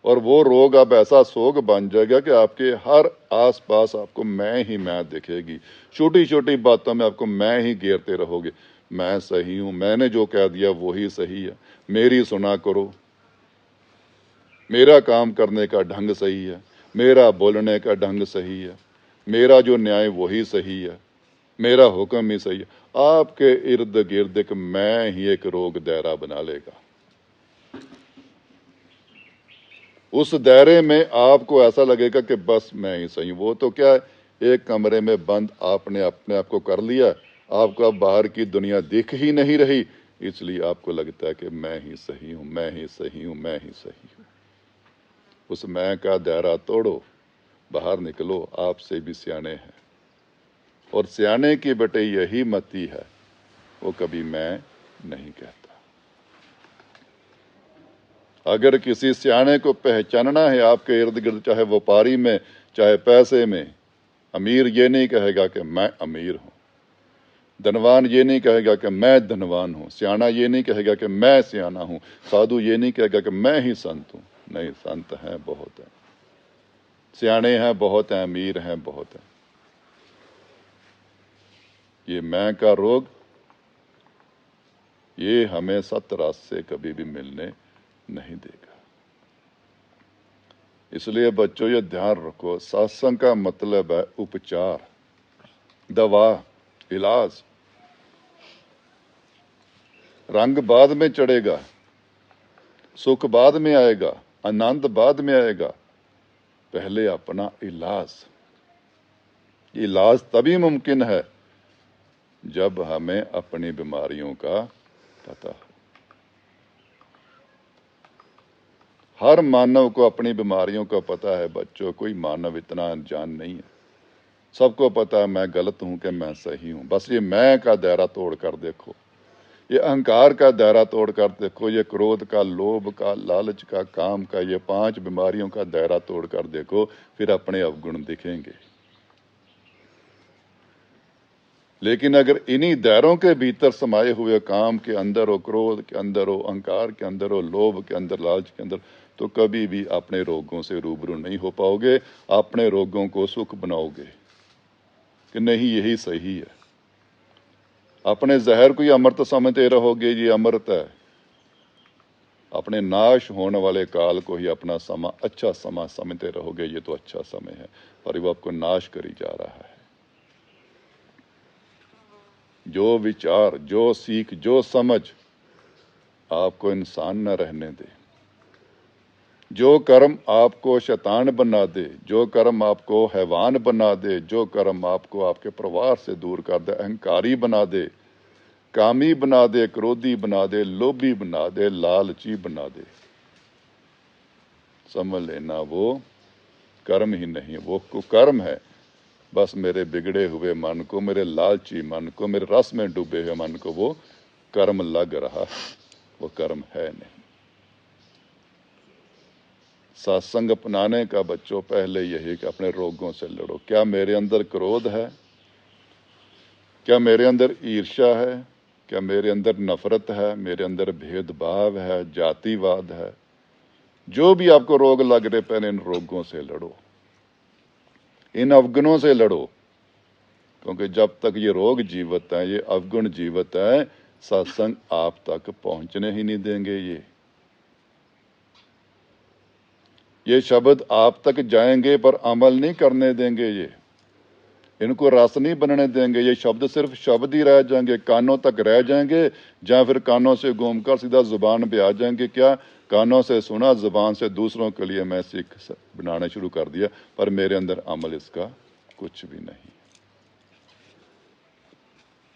और वो रोग अब ऐसा सोग बन जाएगा कि आपके हर आसपास आपको मैं ही मैं दिखेगी। छोटी छोटी बातों में आपको मैं ही घेरते रहोगे। मैं सही हूं, मैंने जो कह दिया वही सही है, मेरी सुना करो, मेरा काम करने का ढंग सही है, मेरा बोलने का ढंग सही है, मेरा जो न्याय वही सही है, मेरा हुक्म ही सही है। आपके इर्द गिर्द एक मैं ही एक रोग दायरा बना लेगा। उस दायरे में आपको ऐसा लगेगा कि बस मैं ही सही हूं। वो तो क्या है, एक कमरे में बंद आपने अपने आप को कर लिया, आपको अब बाहर की दुनिया दिख ही नहीं रही, इसलिए आपको लगता है कि मैं ही सही हूं, मैं ही सही हूं, मैं ही सही हूं। उस मैं का दायरा तोड़ो, बाहर निकलो, आपसे भी सियाने हैं। और सियाने की बेटे यही मति है, वो कभी मैं नहीं कहता। अगर किसी सियाने को पहचानना है आपके इर्द गिर्द, चाहे व्यापारी में, चाहे पैसे में, अमीर ये नहीं कहेगा कि मैं अमीर हूं, धनवान ये नहीं कहेगा कि मैं धनवान हूं, सियाना ये नहीं कहेगा कि मैं सियाना हूं, साधु ये नहीं कहेगा कि मैं ही संत हूं। नहीं, संत हैं बहुत हैं, सियाने हैं बहुत हैं, अमीर हैं बहुत हैं। ये मैं का रोग, ये हमें सत्य रास्ते से कभी भी मिलने नहीं देगा। इसलिए बच्चों ये ध्यान रखो, सत्संग का मतलब है उपचार, दवा, इलाज। रंग बाद में चढ़ेगा, सुख बाद में आएगा, आनंद बाद में आएगा, पहले अपना इलाज। इलाज तभी मुमकिन है जब हमें अपनी बीमारियों का पता हो। हर मानव को अपनी बीमारियों का पता है बच्चों, कोई मानव इतना अनजान नहीं है। सबको पता है मैं गलत हूं कि मैं सही हूं। बस ये मैं का दायरा तोड़ कर देखो, ये अहंकार का दायरा तोड़ कर देखो, ये क्रोध का, लोभ का, लालच का, काम का, ये 5 बीमारियों का दायरा तोड़ कर देखो, फिर अपने अवगुण दिखेंगे। लेकिन अगर इन्हीं दायरों के भीतर समाये हुए काम के अंदर हो, क्रोध के अंदर हो, अहंकार के अंदर हो, लोभ के अंदर, लालच के अंदर, तो कभी भी अपने रोगों से रूबरू नहीं हो पाओगे। अपने रोगों को सुख बनाओगे कि नहीं यही सही है। अपने जहर को ही अमृत समझते रहोगे, ये अमृत है। अपने नाश होने वाले काल को ही अपना समा, अच्छा समा समझते रहोगे, ये तो अच्छा समय है, पर वो आपको नाश करी जा रहा है। जो विचार, जो सीख, जो समझ आपको इंसान न रहने दे, जो कर्म आपको शैतान बना दे, जो कर्म आपको हैवान बना दे, जो कर्म आपको आपके परिवार से दूर कर दे, अहंकारी बना दे, कामी बना दे, क्रोधी बना दे, लोभी बना दे, लालची बना दे, समझ लेना वो कर्म ही नहीं, वो कुकर्म है। बस मेरे बिगड़े हुए मन को, मेरे लालची मन को, मेरे रस में डूबे हुए मन को वो कर्म लग रहा है, वो कर्म है नहीं। सत्संग अपनाने का बच्चों पहले यही कि अपने रोगों से लड़ो। क्या मेरे अंदर क्रोध है? क्या मेरे अंदर ईर्ष्या है? क्या मेरे अंदर नफरत है? मेरे अंदर भेदभाव है, जातिवाद है? जो भी आपको रोग लग रहे, पहले इन रोगों से लड़ो, इन अवगुणों से लड़ो। क्योंकि जब तक ये रोग जीवित है, ये अवगुण जीवित है, सत्संग आप तक पहुंचने ही नहीं देंगे। ये शब्द आप तक जाएंगे पर अमल नहीं करने देंगे, ये इनको रस नहीं बनने देंगे। ये शब्द सिर्फ शब्द ही रह जाएंगे, कानों तक रह जाएंगे, या फिर कानों से घूमकर सीधा जुबान पे आ जाएंगे। क्या कानों से सुना, जुबान से दूसरों के लिए मैं सीख बनाने शुरू कर दिया, पर मेरे अंदर अमल इसका कुछ भी नहीं।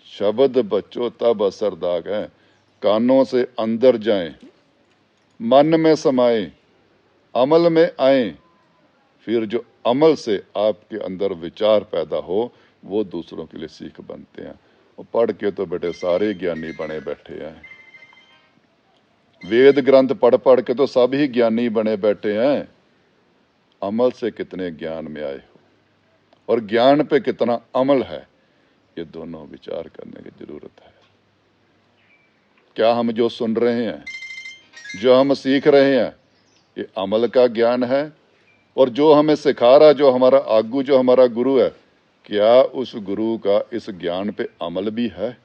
शब्द बच्चों तब असरदार है, कानों से अंदर जाएं, मन में समाए, अमल में आए, फिर जो अमल से आपके अंदर विचार पैदा हो, वो दूसरों के लिए सीख बनते हैं। वो पढ़ के तो बेटे सारे ज्ञानी बने बैठे हैं, वेद ग्रंथ पढ़ पढ़ के तो सब ही ज्ञानी बने बैठे हैं। अमल से कितने ज्ञान में आए हो और ज्ञान पे कितना अमल है, ये दोनों विचार करने की जरूरत है। क्या हम जो सुन रहे हैं, जो हम सीख रहे हैं, ये अमल का ज्ञान है? और जो हमें सिखा रहा, जो हमारा आगू, जो हमारा गुरु है, क्या उस गुरु का इस ज्ञान पे अमल भी है?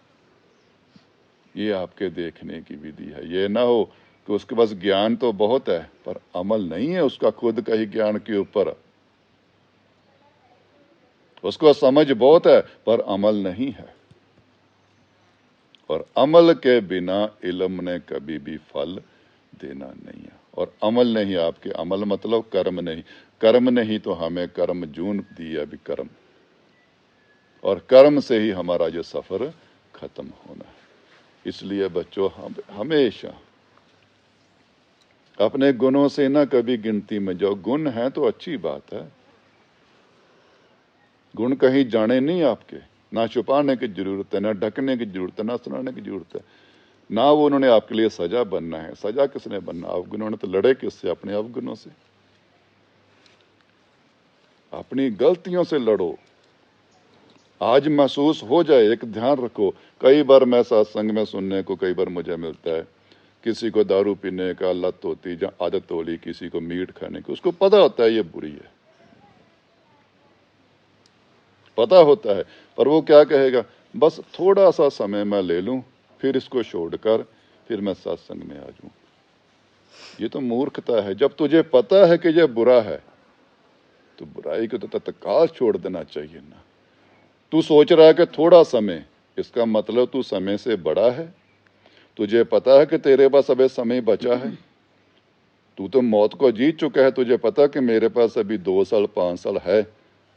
ये आपके देखने की विधि है। ये ना हो कि उसके पास ज्ञान तो बहुत है पर अमल नहीं है उसका खुद का ही ज्ञान के ऊपर। उसको समझ बहुत है पर अमल नहीं है। और अमल के बिना इल्म ने कभी भी फल देना नहीं है। और अमल नहीं, आपके अमल मतलब कर्म नहीं, कर्म नहीं तो हमें कर्म जून दिया भी कर्म, और कर्म से ही हमारा ये सफर खत्म होना है। इसलिए बच्चों हम हमेशा अपने गुणों से ना कभी गिनती में जाओ। गुण है तो अच्छी बात है, गुण कहीं जाने नहीं आपके, ना छुपाने की जरूरत है, ना ढकने की जरूरत है, ना सुनाने की जरूरत है, ना वो उन्होंने आपके लिए सजा बनना है। सजा किसने बनना? अवगुणों ने। तो लड़े किससे? अपने अवगुणों से। अपनी गलतियों से लड़ो। आज महसूस हो जाए, एक ध्यान रखो, कई बार मैं सत्संग में सुनने को कई बार मुझे मिलता है, किसी को दारू पीने का लत होती या आदत होली, किसी को मीट खाने की, उसको पता होता है ये बुरी है, पता होता है, पर वो क्या कहेगा, बस थोड़ा सा समय मैं ले लूं, फिर इसको छोड़कर फिर मैं सत्संग में आ जाऊं। ये तो मूर्खता है। जब तुझे पता है कि ये बुरा है तो बुराई को तो तत्काल छोड़ देना चाहिए ना। तू सोच रहा है कि थोड़ा समय, इसका मतलब तू समय से बड़ा है। तुझे पता है कि तेरे पास अभी समय बचा है, तू तो मौत को जीत चुका है। तुझे पता कि मेरे पास अभी 2 साल 5 साल है,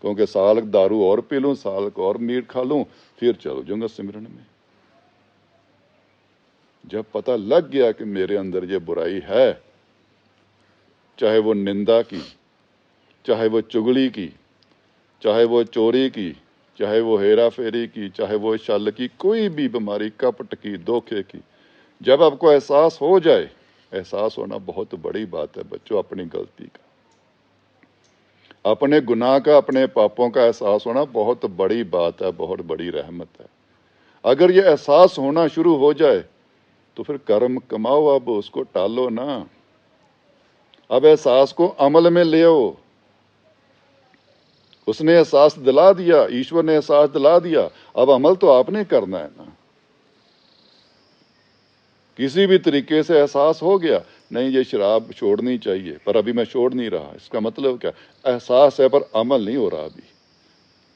क्योंकि साल दारू और पी लूं, साल को और मीट खा लूं, फिर चल जाऊंगा सिमरन में। जब पता लग गया कि मेरे अंदर ये बुराई है, चाहे वो निंदा की, चाहे वो चुगली की, चाहे वो चोरी की, चाहे वो हेरा फेरी की, चाहे वो छल की, कोई भी बीमारी, कपट की, धोखे की, जब आपको एहसास हो जाए, एहसास होना बहुत बड़ी बात है बच्चों, अपनी गलती का, अपने गुनाह का, अपने पापों का एहसास होना बहुत बड़ी बात है, बहुत बड़ी रहमत है। अगर ये एहसास होना शुरू हो जाए तो फिर कर्म कमाओ, अब उसको टालो ना। अब एहसास को अमल में ले आओ। उसने एहसास दिला दिया, ईश्वर ने एहसास दिला दिया, अब अमल तो आपने करना है ना। किसी भी तरीके से एहसास हो गया, नहीं ये शराब छोड़नी चाहिए, पर अभी मैं छोड़ नहीं रहा, इसका मतलब क्या, एहसास है पर अमल नहीं हो रहा। अभी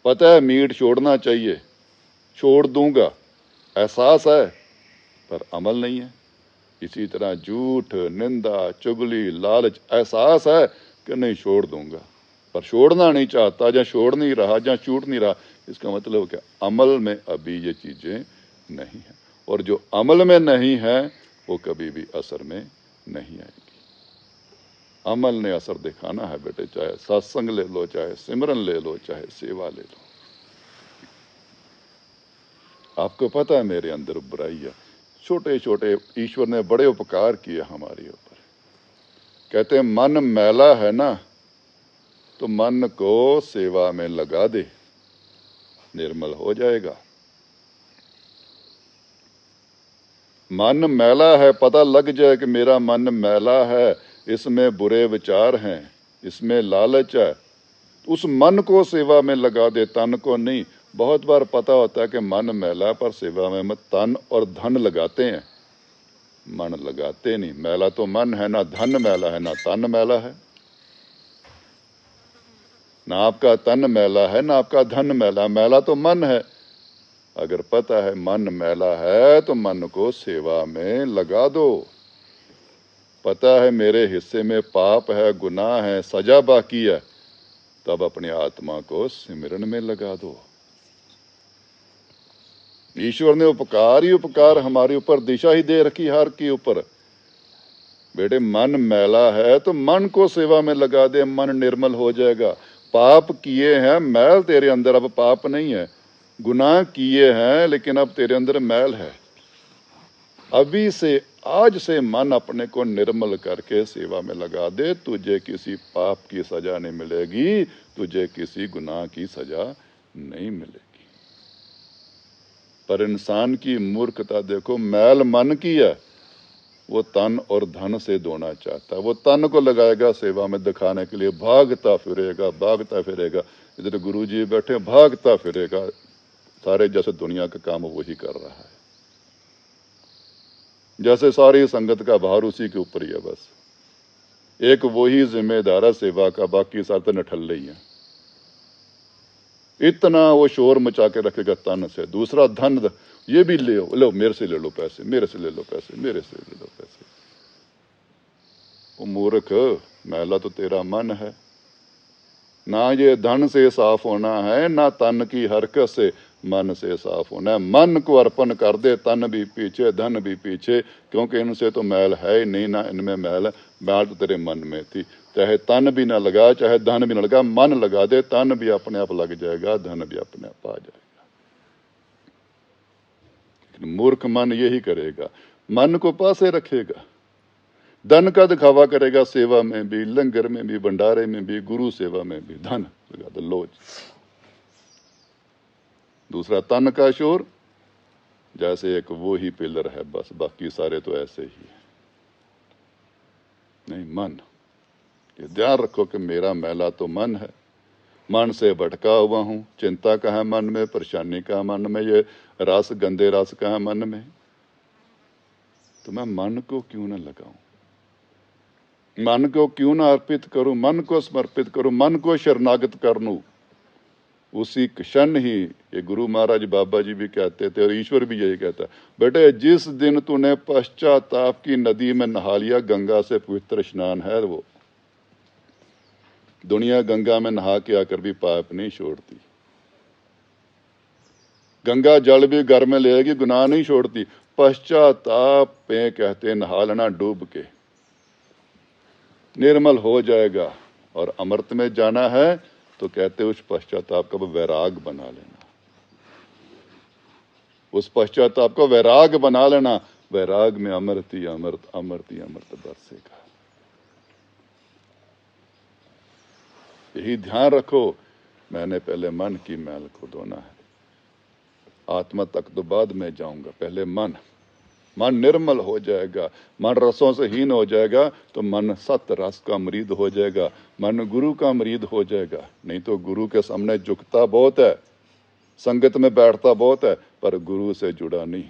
पता है मीट छोड़ना चाहिए, छोड़ दूंगा, एहसास है पर अमल नहीं है। इसी तरह झूठ, निंदा, चुगली, लालच, एहसास है कि नहीं छोड़ दूंगा, पर छोड़ना नहीं चाहता, या छोड़ नहीं रहा, या छूट नहीं रहा, इसका मतलब क्या, अमल में अभी ये चीजें नहीं है। और जो अमल में नहीं है वो कभी भी असर में नहीं आएगी। अमल ने असर दिखाना है बेटे, चाहे सत्संग ले लो, चाहे सिमरन ले लो, चाहे सेवा ले लो। आपको पता है मेरे अंदर बुराई है, छोटे छोटे ईश्वर ने बड़े उपकार किए हमारे ऊपर। कहते हैं मन मैला है ना, तो मन को सेवा में लगा दे, निर्मल हो जाएगा। मन मैला है, पता लग जाए कि मेरा मन मैला है, इसमें बुरे विचार हैं, इसमें लालच है, उस मन को सेवा में लगा दे, तन को नहीं। बहुत बार पता होता है कि मन मैला, पर सेवा में हम तन और धन लगाते हैं, मन लगाते नहीं। मैला तो मन है ना, धन मैला है ना, तन मैला है। ना आपका तन मैला है, ना आपका धन मैला, मैला तो मन है। अगर पता है मन मैला है तो मन को सेवा में लगा दो। पता है मेरे हिस्से में पाप है, गुनाह है, सजा बाकी है, तब अपनी आत्मा को सिमरन में लगा दो। ईश्वर ने उपकार ही उपकार हमारे ऊपर दिशा ही दे रखी हर के ऊपर। बेटे मन मैला है तो मन को सेवा में लगा दे, मन निर्मल हो जाएगा। पाप किए हैं, मैल तेरे अंदर, अब पाप नहीं है। गुनाह किए हैं लेकिन अब तेरे अंदर मैल है। अभी से, आज से मन अपने को निर्मल करके सेवा में लगा दे, तुझे किसी पाप की सजा नहीं मिलेगी, तुझे किसी गुनाह की सजा नहीं मिलेगी। पर इंसान की मूर्खता देखो, मैल मन की है, वो तन और धन से धोना चाहता है। वो तन को लगाएगा सेवा में दिखाने के लिए, भागता फिरेगा, भागता फिरेगा। इधर गुरुजी बैठे, भागता फिरेगा, सारे जैसे दुनिया का काम वही कर रहा है, जैसे सारी संगत का भार उसी के ऊपर ही है। बस एक वही जिम्मेदार है सेवा का, बाकी सारे तो नठल्ले ही हैं। इतना वो शोर मचा के रखेगा तन से। दूसरा धन, ये भी ले लो, मेरे से ले लो पैसे, मेरे से ले लो पैसे, मेरे से ले लो पैसे। वो मूर्ख, मैला तो तेरा मन है। ना ये धन से साफ होना है, ना तन की हरकत से, मन से साफ होना है। मन को अर्पण कर दे, तन भी पीछे, धन भी पीछे, क्योंकि इनसे तो मैल है ही नहीं, ना इनमें मैल है। मैल तो तेरे मन में थी। चाहे तन भी ना लगा, चाहे धन भी ना लगा, मन लगा दे, तन भी अपने आप लग जाएगा, धन भी अपने आप आ जाएगा। लेकिन मूर्ख मन यही करेगा, मन को पासे रखेगा, धन का दिखावा करेगा, सेवा में भी, लंगर में भी, भंडारे में भी, गुरु सेवा में भी धन लगा दो, लोच। दूसरा तन का शोर, जैसे एक वो ही पिलर है बस, बाकी सारे तो ऐसे ही है। नहीं, मन। ये ध्यान रखो कि मेरा मैला तो मन है, मन से भटका हुआ हूं। चिंता कहाँ मन में, परेशानी कहाँ मन में, ये रस, गंदे रस कहाँ मन में। तो मैं मन को क्यों ना लगाऊं, मन को क्यों ना अर्पित करूं, मन को समर्पित करूं, मन को शरणागत कर लूं। उसी क्षण ही, ये गुरु महाराज बाबा जी भी कहते थे और ईश्वर भी यही कहता है, बेटे जिस दिन तूने पश्चाताप की नदी में नहा लिया, गंगा से पवित्र स्नान है वो। दुनिया गंगा में नहा के आकर भी पाप नहीं छोड़ती, गंगा जल भी घर में लेगी, गुनाह नहीं छोड़ती। पश्चाताप पे कहते नहा लेना, डूब के निर्मल हो जाएगा। और अमृत में जाना है तो कहते उस पश्चाताप का वैराग बना लेना, उस पश्चाताप को वैराग बना लेना। वैराग में अमृत ही अमृत, अमृत ही अमृत बरसेगा। यही ध्यान रखो, मैंने पहले मन की मैल को धोना है, आत्मा तक तो बाद में जाऊंगा। पहले मन निर्मल हो जाएगा, मन रसों से हीन हो जाएगा तो मन सत रस का मरीद हो जाएगा, मन गुरु का मरीद हो जाएगा। नहीं तो गुरु के सामने झुकता बहुत है, संगत में बैठता बहुत है, पर गुरु से जुड़ा नहीं।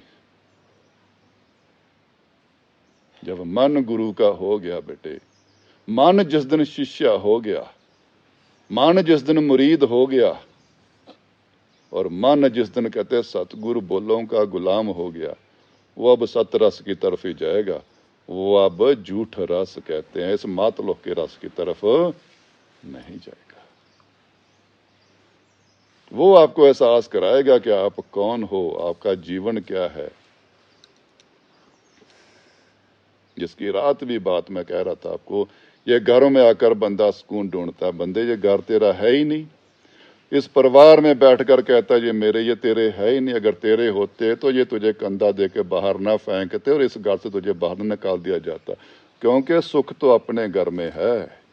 जब मन गुरु का हो गया बेटे, मन जिस दिन शिष्य हो गया, मन जिस दिन मुरीद हो गया, और मन जिस दिन कहते सतगुरु बोलों का गुलाम हो गया, वो अब सत रस की तरफ ही जाएगा। वो अब झूठ रस कहते हैं इस मातलोक के रस की तरफ नहीं जाएगा। वो आपको एहसास कराएगा कि आप कौन हो, आपका जीवन क्या है। जिसकी रात भी बात मैं कह रहा था आपको, ये घरों में आकर बंदा सुकून ढूंढता है। बंदे ये घर तेरा है ही नहीं, इस परिवार में बैठकर कहता है ये मेरे, ये तेरे है ही नहीं। अगर तेरे होते तो ये तुझे कंधा देके बाहर ना फेंकते और इस घर से तुझे बाहर निकाल दिया जाता, क्योंकि सुख तो अपने घर में है।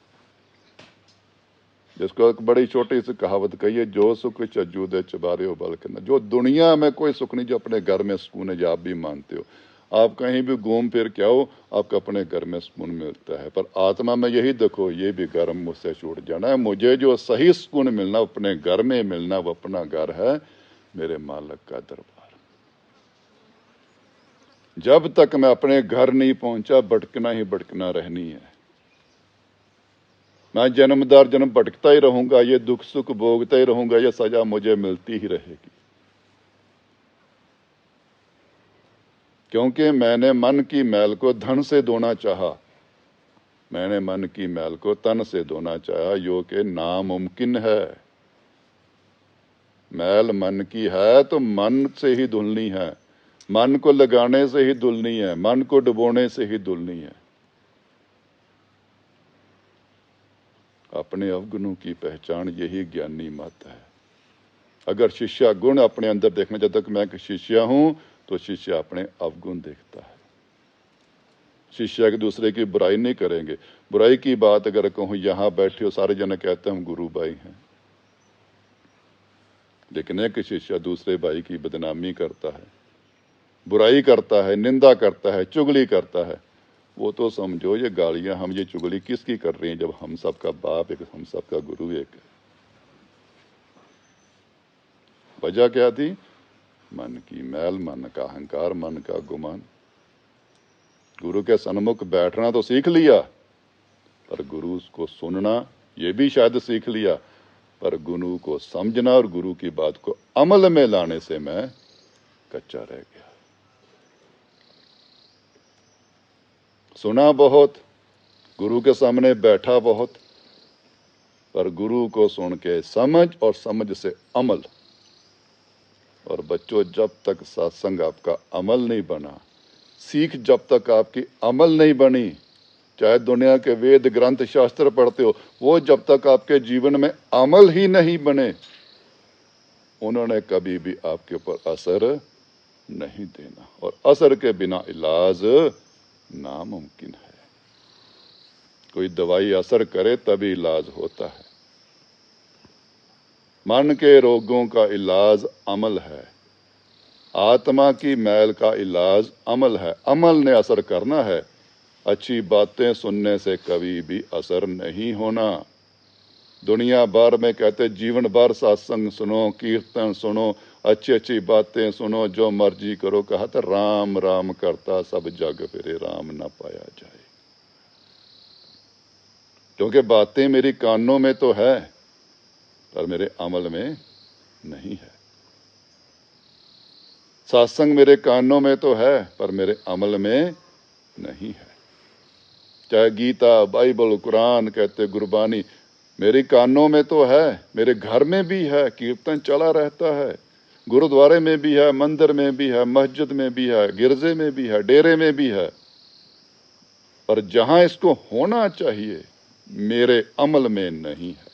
जिसको एक बड़ी छोटी सी कहावत कही है, जो सुख चज्जू दे चबारे हो बल्कि न। जो दुनिया में कोई सुख नहीं, जो अपने घर में सुकून है, जो आप भी मानते हो। आप कहीं भी घूम फिर के आओ, आपको अपने घर में सुकून मिलता है, पर आत्मा में यही देखो, ये भी घर मुझसे छूट जाना है। मुझे जो सही सुकून मिलना, अपने घर में मिलना, वो अपना घर है, मेरे मालिक का दरबार। जब तक मैं अपने घर नहीं पहुंचा, भटकना ही भटकना रहनी है। मैं जन्मदार जन्म भटकता ही रहूंगा, ये दुख सुख भोगता ही रहूंगा, ये सजा मुझे मिलती ही रहेगी। क्योंकि मैंने मन की मैल को धन से धोना चाहा, मैंने मन की मैल को तन से धोना चाहा, यो के नामुमकिन है। मैल मन की है तो मन से ही धुलनी है, मन को लगाने से ही धुलनी है, मन को डुबोने से ही धुलनी है। अपने अवगुणों की पहचान यही ज्ञानी मत है। अगर शिष्य गुण अपने अंदर देखना, जब तक मैं शिष्य हूं तो शिष्य अपने अवगुण देखता है। शिष्य एक दूसरे की बुराई नहीं करेंगे। बुराई की बात अगर कहूं, यहां बैठे हो सारे जन कहते हैं हम गुरु भाई हैं, लेकिन एक शिष्य दूसरे भाई की बदनामी करता है, बुराई करता है, निंदा करता है, चुगली करता है, वो तो समझो ये गालियां, हम ये चुगली किसकी कर रहे हैं, जब हम सबका बाप एक, हम सबका गुरु एक है। वजह क्या थी? मन की मैल, मन का अहंकार, मन का गुमान। गुरु के सन्मुख बैठना तो सीख लिया, पर गुरु को सुनना ये भी शायद सीख लिया, पर गुरु को समझना और गुरु की बात को अमल में लाने से मैं कच्चा रह गया। सुना बहुत, गुरु के सामने बैठा बहुत, पर गुरु को सुन के समझ और समझ से अमल। और बच्चों, जब तक सत्संग आपका अमल नहीं बना, सीख जब तक आपकी अमल नहीं बनी, चाहे दुनिया के वेद ग्रंथ शास्त्र पढ़ते हो, वो जब तक आपके जीवन में अमल ही नहीं बने, उन्होंने कभी भी आपके ऊपर असर नहीं देना। और असर के बिना इलाज नामुमकिन है। कोई दवाई असर करे तभी इलाज होता है। मन के रोगों का इलाज अमल है, आत्मा की मैल का इलाज अमल है। अमल ने असर करना है, अच्छी बातें सुनने से कभी भी असर नहीं होना। दुनिया भर में कहते जीवन भर सत्संग सुनो, कीर्तन सुनो, अच्छी अच्छी बातें सुनो, जो मर्जी करो, कहा था राम राम करता सब जग फिरे राम न पाया जाए। क्योंकि बातें मेरी कानों में तो है पर मेरे अमल में नहीं है। सत्संग मेरे कानों में तो है पर मेरे अमल में नहीं है। चाहे गीता, बाइबल, कुरान कहते, गुरबानी मेरे कानों में तो है, मेरे घर में भी है, कीर्तन चला रहता है, गुरुद्वारे में भी है, मंदिर में भी है, मस्जिद में भी है, गिरजे में भी है, डेरे में भी है, पर जहां इसको होना चाहिए मेरे अमल में नहीं है।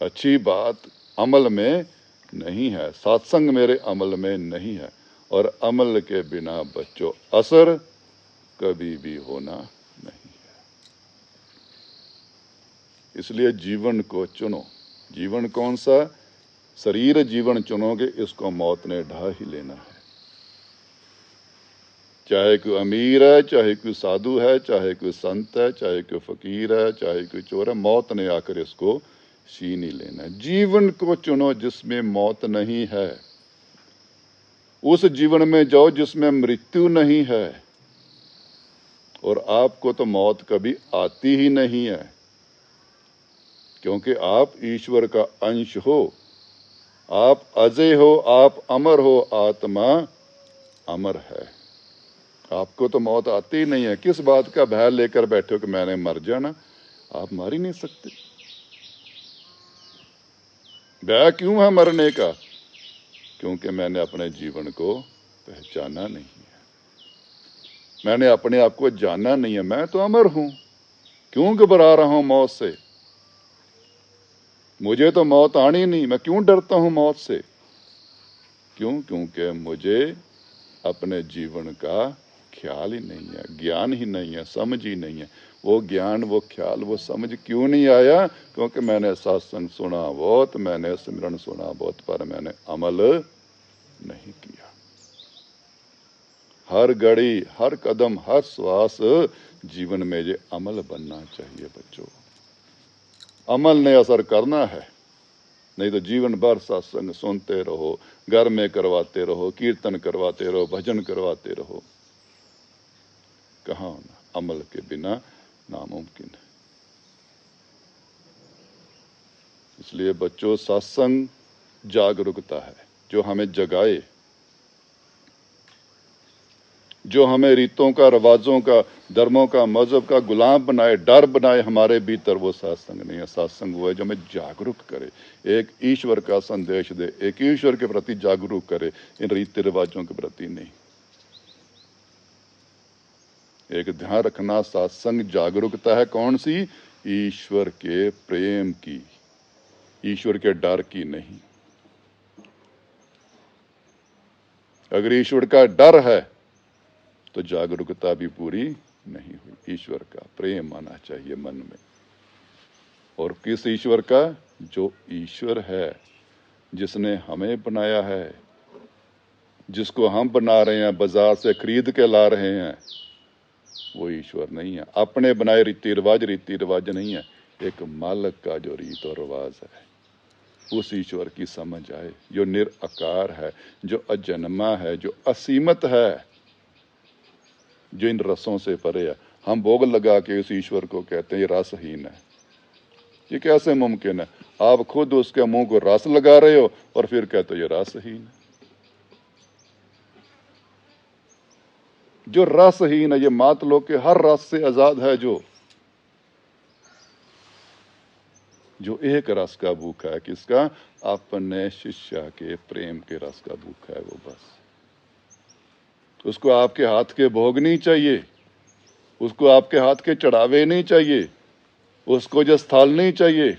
अच्छी बात अमल में नहीं है, सत्संग मेरे अमल में नहीं है, और अमल के बिना बच्चों असर कभी भी होना नहीं है। इसलिए जीवन को चुनो। जीवन कौन सा? शरीर जीवन चुनोगे, इसको मौत ने ढा ही लेना है। चाहे कोई अमीर है, चाहे कोई साधु है, चाहे कोई संत है, चाहे कोई फकीर है, चाहे कोई चोर है, मौत ने आकर इसको छीन ही लेना है। जीवन को चुनो जिसमें मौत नहीं है, उस जीवन में जाओ जिसमें मृत्यु नहीं है। और आपको तो मौत कभी आती ही नहीं है, क्योंकि आप ईश्वर का अंश हो, आप अजय हो, आप अमर हो, आत्मा अमर है। आपको तो मौत आती ही नहीं है। किस बात का भय लेकर बैठे हो कि मैंने मर जाना? आप मर ही नहीं सकते। भय क्यों है मरने का? क्योंकि मैंने अपने जीवन को पहचाना नहीं है, मैंने अपने आप को जाना नहीं है। मैं तो अमर हूं, क्यों घबरा रहा हूं मौत से? मुझे तो मौत आनी नहीं, मैं क्यों डरता हूं मौत से? क्यों? क्योंकि मुझे अपने जीवन का ख्याल ही नहीं है, ज्ञान ही नहीं है, समझ ही नहीं है। वो ज्ञान, वो ख्याल, वो समझ क्यों नहीं आया? क्योंकि मैंने सत्संग सुना बहुत, मैंने सिमरन सुना बहुत, पर मैंने अमल नहीं किया। हर घड़ी, हर कदम, हर श्वास जीवन में ये अमल बनना चाहिए बच्चों। अमल ने असर करना है, नहीं तो जीवन भर सत्संग सुनते रहो, घर में करवाते रहो, कीर्तन करवाते रहो, भजन करवाते रहो, कहाँ होना? अमल के बिना नामुमकिन है। इसलिए बच्चों, सत्संग जागरूकता है जो हमें जगाए, जो हमें रीतों का, रिवाजों का, धर्मों का, मजहब का गुलाम बनाए, डर बनाए हमारे भीतर, वो सत्संग नहीं है। सत्संग वो है जो हमें जागरूक करे, एक ईश्वर का संदेश दे, एक ईश्वर के प्रति जागरूक करे, इन रीति रिवाजों के प्रति नहीं। एक ध्यान रखना, सत्संग जागरूकता है कौन सी? ईश्वर के प्रेम की, ईश्वर के डर की नहीं। अगर ईश्वर का डर है तो जागरूकता भी पूरी नहीं हुई। ईश्वर का प्रेम आना चाहिए मन में। और किस ईश्वर का? जो ईश्वर है, जिसने हमें बनाया है, जिसको हम बना रहे हैं, बाजार से खरीद के ला रहे हैं, वो ईश्वर नहीं है। अपने बनाए रीति रिवाज नहीं है। एक मालिक का जो रीत और रिवाज है, उस ईश्वर की समझ आए, जो निराकार है, जो अजन्मा है, जो असीमित है, जो इन रसों से परे है। हम भोग लगा के उस ईश्वर को कहते हैं ये रसहीन है। ये कैसे मुमकिन है? आप खुद उसके मुंह को रस लगा रहे हो और फिर कहते हो ये रसहीन है। जो रसहीन है, ये मात लो के हर रस से आजाद है, जो एक रस का भूखा है। किसका? अपने शिष्य के प्रेम के रस का भूखा है वो। बस उसको आपके हाथ के भोग नहीं चाहिए, उसको आपके हाथ के चढ़ावे नहीं चाहिए, उसको जो स्थल नहीं चाहिए।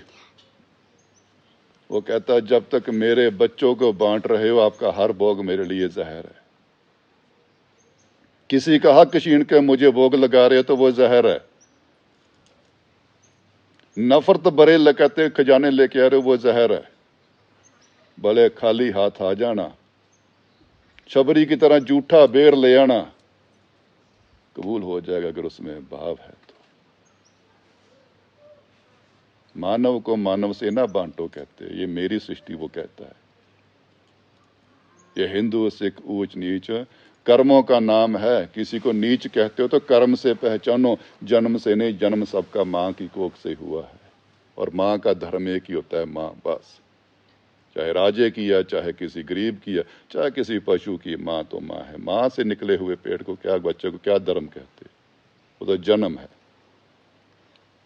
वो कहता है जब तक मेरे बच्चों को बांट रहे हो, आपका हर भोग मेरे लिए जहर है। किसी का हक छीन के मुझे भोग लगा रहे हो तो वो जहर है। नफरत भरे कहते खजाने लेके आ रहे हो, वो जहर है। भले खाली हाथ आ जाना, शबरी की तरह जूठा बेर ले आना कबूल हो जाएगा अगर उसमें भाव है तो। मानव को मानव से ना बांटो कहते, ये मेरी सृष्टि वो कहता है। ये हिंदू सिख ऊंच नीच कर्मों का नाम है। किसी को नीच कहते हो तो कर्म से पहचानो, जन्म से नहीं, जन्म सबका माँ की कोख से हुआ है। और माँ का धर्म एक ही होता है, माँ बस। चाहे राजे की है, चाहे किसी गरीब की है, चाहे किसी पशु की, माँ तो माँ है। माँ से निकले हुए पेट को क्या, बच्चे को क्या धर्म कहते? वो तो जन्म है।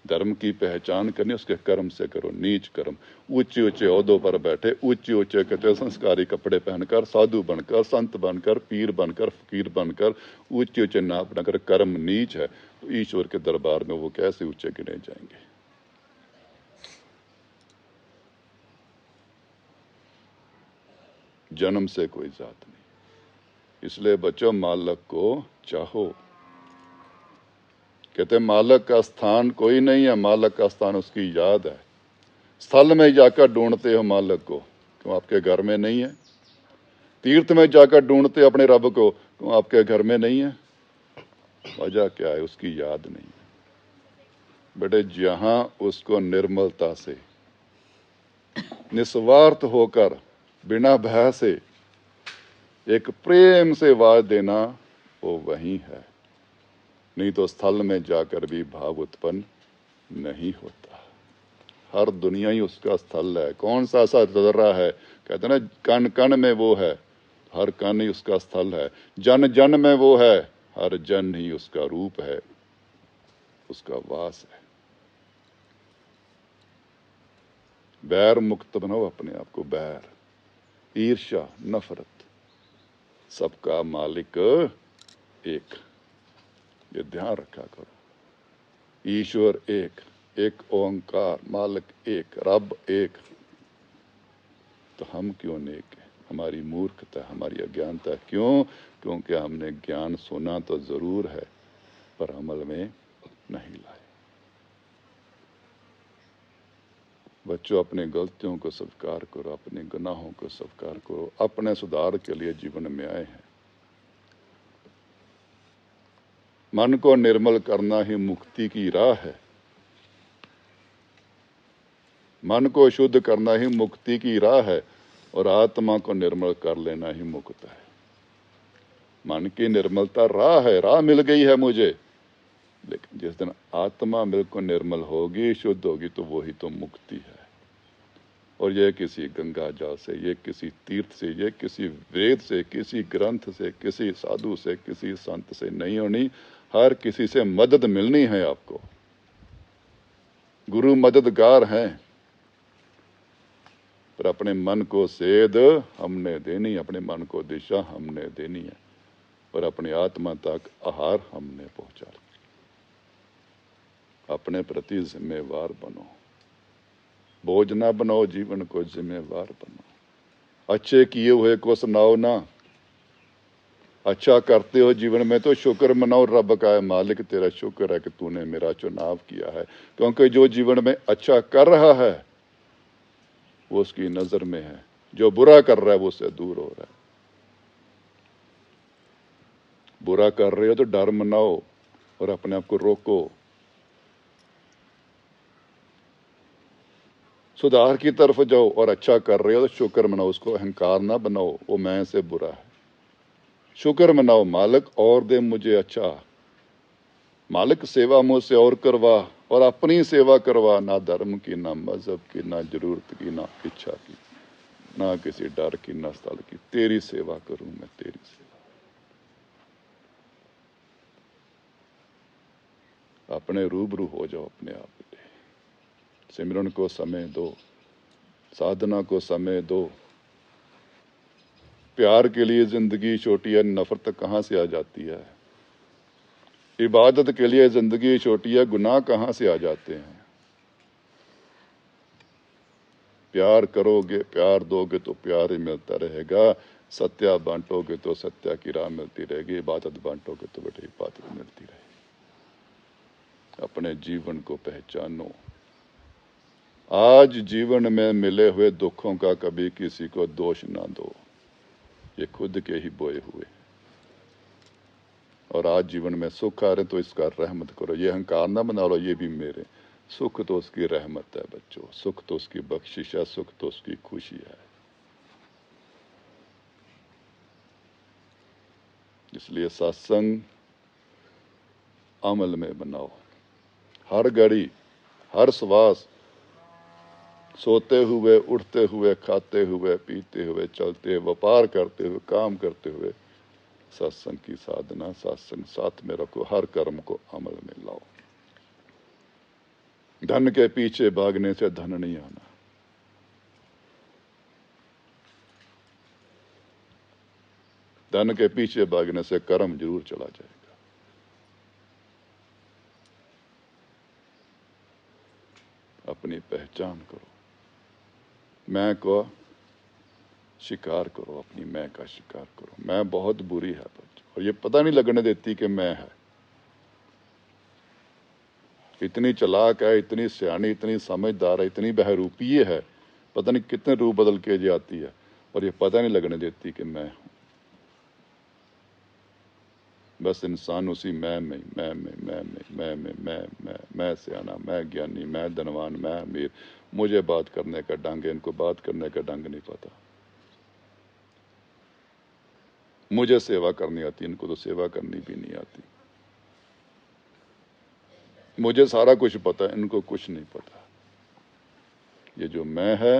धर्म की पहचान करनी उसके कर्म से करो। नीच कर्म, ऊंचे ऊंचे ओहदों पर बैठे, ऊंचे ऊंचे कहते संस्कारी कपड़े पहनकर, साधु बनकर, संत बनकर, पीर बनकर, फकीर बनकर, ऊंचे ऊंचे नाप बनाकर कर्म नीच है, तो ईश्वर के दरबार में वो कैसे ऊंचे गिने जाएंगे? जन्म से कोई जात नहीं। इसलिए बच्चों, मालक को चाहो। कहते मालक का स्थान कोई नहीं है, मालक का स्थान उसकी याद है। स्थल में जाकर ढूंढते हो मालक को, क्यों आपके घर में नहीं है? तीर्थ में जाकर ढूंढते अपने रब को, क्यों आपके घर में नहीं है? वजह क्या है? उसकी याद नहीं है। बेटे, जहां उसको निर्मलता से, निस्वार्थ होकर, बिना भय से, एक प्रेम से वाद देना, वो वही है। नहीं तो स्थल में जाकर भी भाव उत्पन्न नहीं होता। हर दुनिया ही उसका स्थल है। कौन सा ऐसा जर्रा है, कहते ना कण कण में वो है, हर कण ही उसका स्थल है। जन जन में वो है, हर जन ही उसका रूप है, उसका वास है। बैर मुक्त बनाओ अपने आप को। बैर, ईर्ष्या, नफरत, सबका मालिक एक, ये ध्यान रखा करो। ईश्वर एक, एक ओंकार, मालिक एक, रब एक। तो हम क्यों नेक है? हमारी मूर्खता, हमारी अज्ञानता। क्यों? क्योंकि हमने ज्ञान सुना तो जरूर है, पर अमल में नहीं लाए। बच्चों, अपनी गलतियों को स्वीकार करो, अपने गुनाहों को स्वीकार करो। अपने सुधार के लिए जीवन में आए हैं। मन को निर्मल करना ही मुक्ति की राह है। मन को शुद्ध करना ही मुक्ति की राह है, और आत्मा को निर्मल कर लेना ही मुक्त है। मन की निर्मलता राह है, राह मिल गई है मुझे, लेकिन जिस दिन आत्मा बिल्कुल निर्मल होगी, शुद्ध होगी, तो वही तो मुक्ति है। और ये किसी गंगा जल से, ये किसी तीर्थ से, ये किसी वेद से, किसी ग्रंथ से, किसी साधु से, किसी संत से नहीं होनी। हर किसी से मदद मिलनी है आपको। गुरु मददगार हैं, पर अपने मन को सेध हमने देनी, अपने मन को दिशा हमने देनी है, पर अपनी आत्मा तक आहार हमने पहुंचा। अपने प्रति जिम्मेवार बनो। बोझ ना बनाओ, जीवन को जिम्मेवार बनो। अच्छे किए हुए को सुनाओ ना। अच्छा करते हो जीवन में तो शुक्र मनाओ रब का है, मालिक तेरा शुक्र है कि तूने मेरा चुनाव किया है। क्योंकि जो जीवन में अच्छा कर रहा है वो उसकी नजर में है, जो बुरा कर रहा है वो उससे दूर हो रहा है। बुरा कर रहे हो तो डर मनाओ और अपने आप को रोको। सुधार की तरफ जाओ, और अच्छा कर रहे हो तो शुक्र मनाओ, उसको अहंकार ना बनाओ वो मैं से बुरा है। शुक्र मनाओ, मालिक और दे मुझे अच्छा। मालिक सेवा मुझसे और करवा, और अपनी सेवा करवा, ना धर्म की, ना मजहब की, ना जरूरत की, ना इच्छा की, ना किसी डर की, ना स्थल की। तेरी सेवा करूं मैं, तेरी सेवा। अपने रूबरू हो जाओ अपने आप के। सिमरन को समय दो, साधना को समय दो। प्यार के लिए जिंदगी छोटी है, नफरत कहां से आ जाती है? इबादत के लिए जिंदगी छोटी है, गुनाह कहां से आ जाते हैं? प्यार करोगे, प्यार दोगे तो प्यार ही मिलता रहेगा। सत्या बांटोगे तो सत्या की राह मिलती रहेगी। इबादत बांटोगे तो बेटे इबादत मिलती रहेगी। अपने जीवन को पहचानो। आज जीवन में मिले हुए दुखों का कभी किसी को दोष ना दो। ये खुद के ही बोए हुए। और आज जीवन में सुख आ रहे तो इसका रहमत करो, ये अहंकार ना बना लो ये भी मेरे। सुख तो उसकी रहमत है बच्चों, सुख तो उसकी बख्शिश है, सुख तो उसकी खुशी है। इसलिए सत्संग अमल में बनाओ, हर घड़ी, हर श्वास, सोते हुए, उठते हुए, खाते हुए, पीते हुए, चलते हुए, व्यापार करते हुए, काम करते हुए सत्संग की साधना, सत्संग साथ में रखो, हर कर्म को अमल में लाओ। धन के पीछे भागने से धन नहीं आना। धन के पीछे भागने से कर्म जरूर चला जाएगा। अपनी पहचान करो, मैं को शिकार करो, अपनी मैं का शिकार करो। मैं बहुत बुरी है बच्चों, और ये पता नहीं लगने देती कि मैं है। इतनी चालाक है, इतनी सियानी, इतनी समझदार है, इतनी बहरूपी है, पता नहीं कितने रूप बदल के जाती है, और ये पता नहीं लगने देती कि मैं हूं। बस इंसान उसी मैं सियाना, मैं ज्ञानी, मैं धनवान, मैं अमीर, मुझे बात करने का ढंग है, इनको बात करने का ढंग नहीं पता। मुझे सेवा करनी आती, इनको तो सेवा करनी भी नहीं आती। मुझे सारा कुछ पता है, इनको कुछ नहीं पता। ये जो मैं है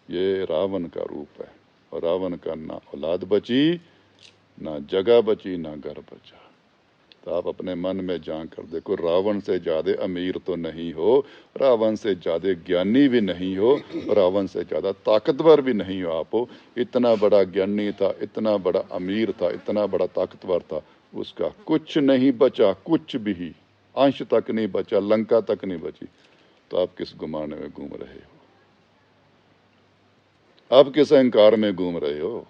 ये रावण का रूप है, और रावण का ना औलाद बची, ना जगह बची, ना घर बचा। तो आप अपने मन में जान कर देखो, रावण से ज्यादा अमीर तो नहीं हो, रावण से ज्यादा ज्ञानी भी नहीं हो, रावण से ज्यादा ताकतवर भी नहीं हो। आप इतना बड़ा ज्ञानी था, इतना बड़ा अमीर था, इतना बड़ा ताकतवर था, उसका कुछ नहीं बचा, कुछ भी अंश तक नहीं बचा, लंका तक नहीं बची। तो आप किस गुमान में घूम रहे हो? आप किस अहंकार में घूम रहे हो?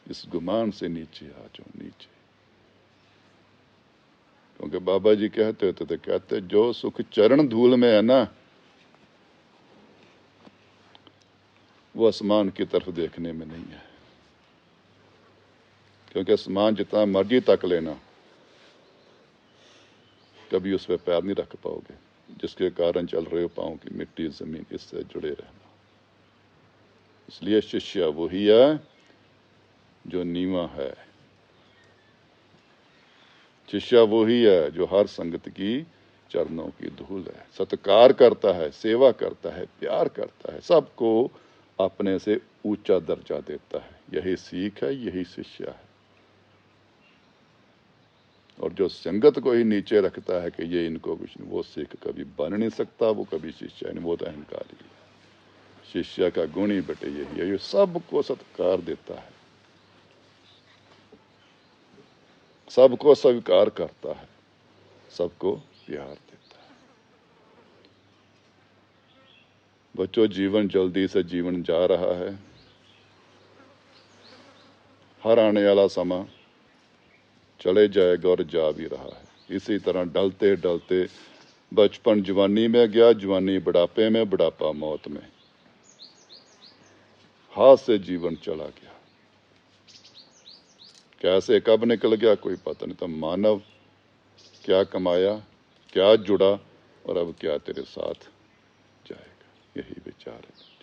इस गुमान से नीचे आ जाओ, नीचे। क्योंकि बाबा जी कहते होते थे, कहते जो सुख चरण धूल में है ना, वो आसमान की तरफ देखने में नहीं है। क्योंकि आसमान जितना मर्जी तक लेना, कभी उस पर पैर नहीं रख पाओगे। जिसके कारण चल रहे हो पाँव की मिट्टी, जमीन, इससे जुड़े रहना। इसलिए शिष्य वही है जो नीवा है, शिष्य वही है जो हर संगत की चरणों की धूल है, सत्कार करता है, सेवा करता है, प्यार करता है, सबको अपने से ऊंचा दर्जा देता है। यही सीख है, यही शिष्य है। और जो संगत को ही नीचे रखता है कि ये इनको कुछ नहीं, वो सिख कभी बन नहीं सकता, वो कभी शिष्य नहीं, वो तो अहंकारी है। शिष्य का गुण ही बेटे यही है, ये सबको सत्कार देता है, सबको स्वीकार करता है, सबको प्यार देता है। बच्चों, जीवन जल्दी से जीवन जा रहा है। हर आने वाला समय चले जाएगा और जा भी रहा है। इसी तरह डलते डलते बचपन जवानी में गया, जवानी बुढ़ापे में, बुढ़ापा मौत में, हाथ से जीवन चला गया। कैसे कब निकल गया कोई पता नहीं। तो मानव क्या कमाया, क्या जुड़ा, और अब क्या तेरे साथ जाएगा, यही विचार है।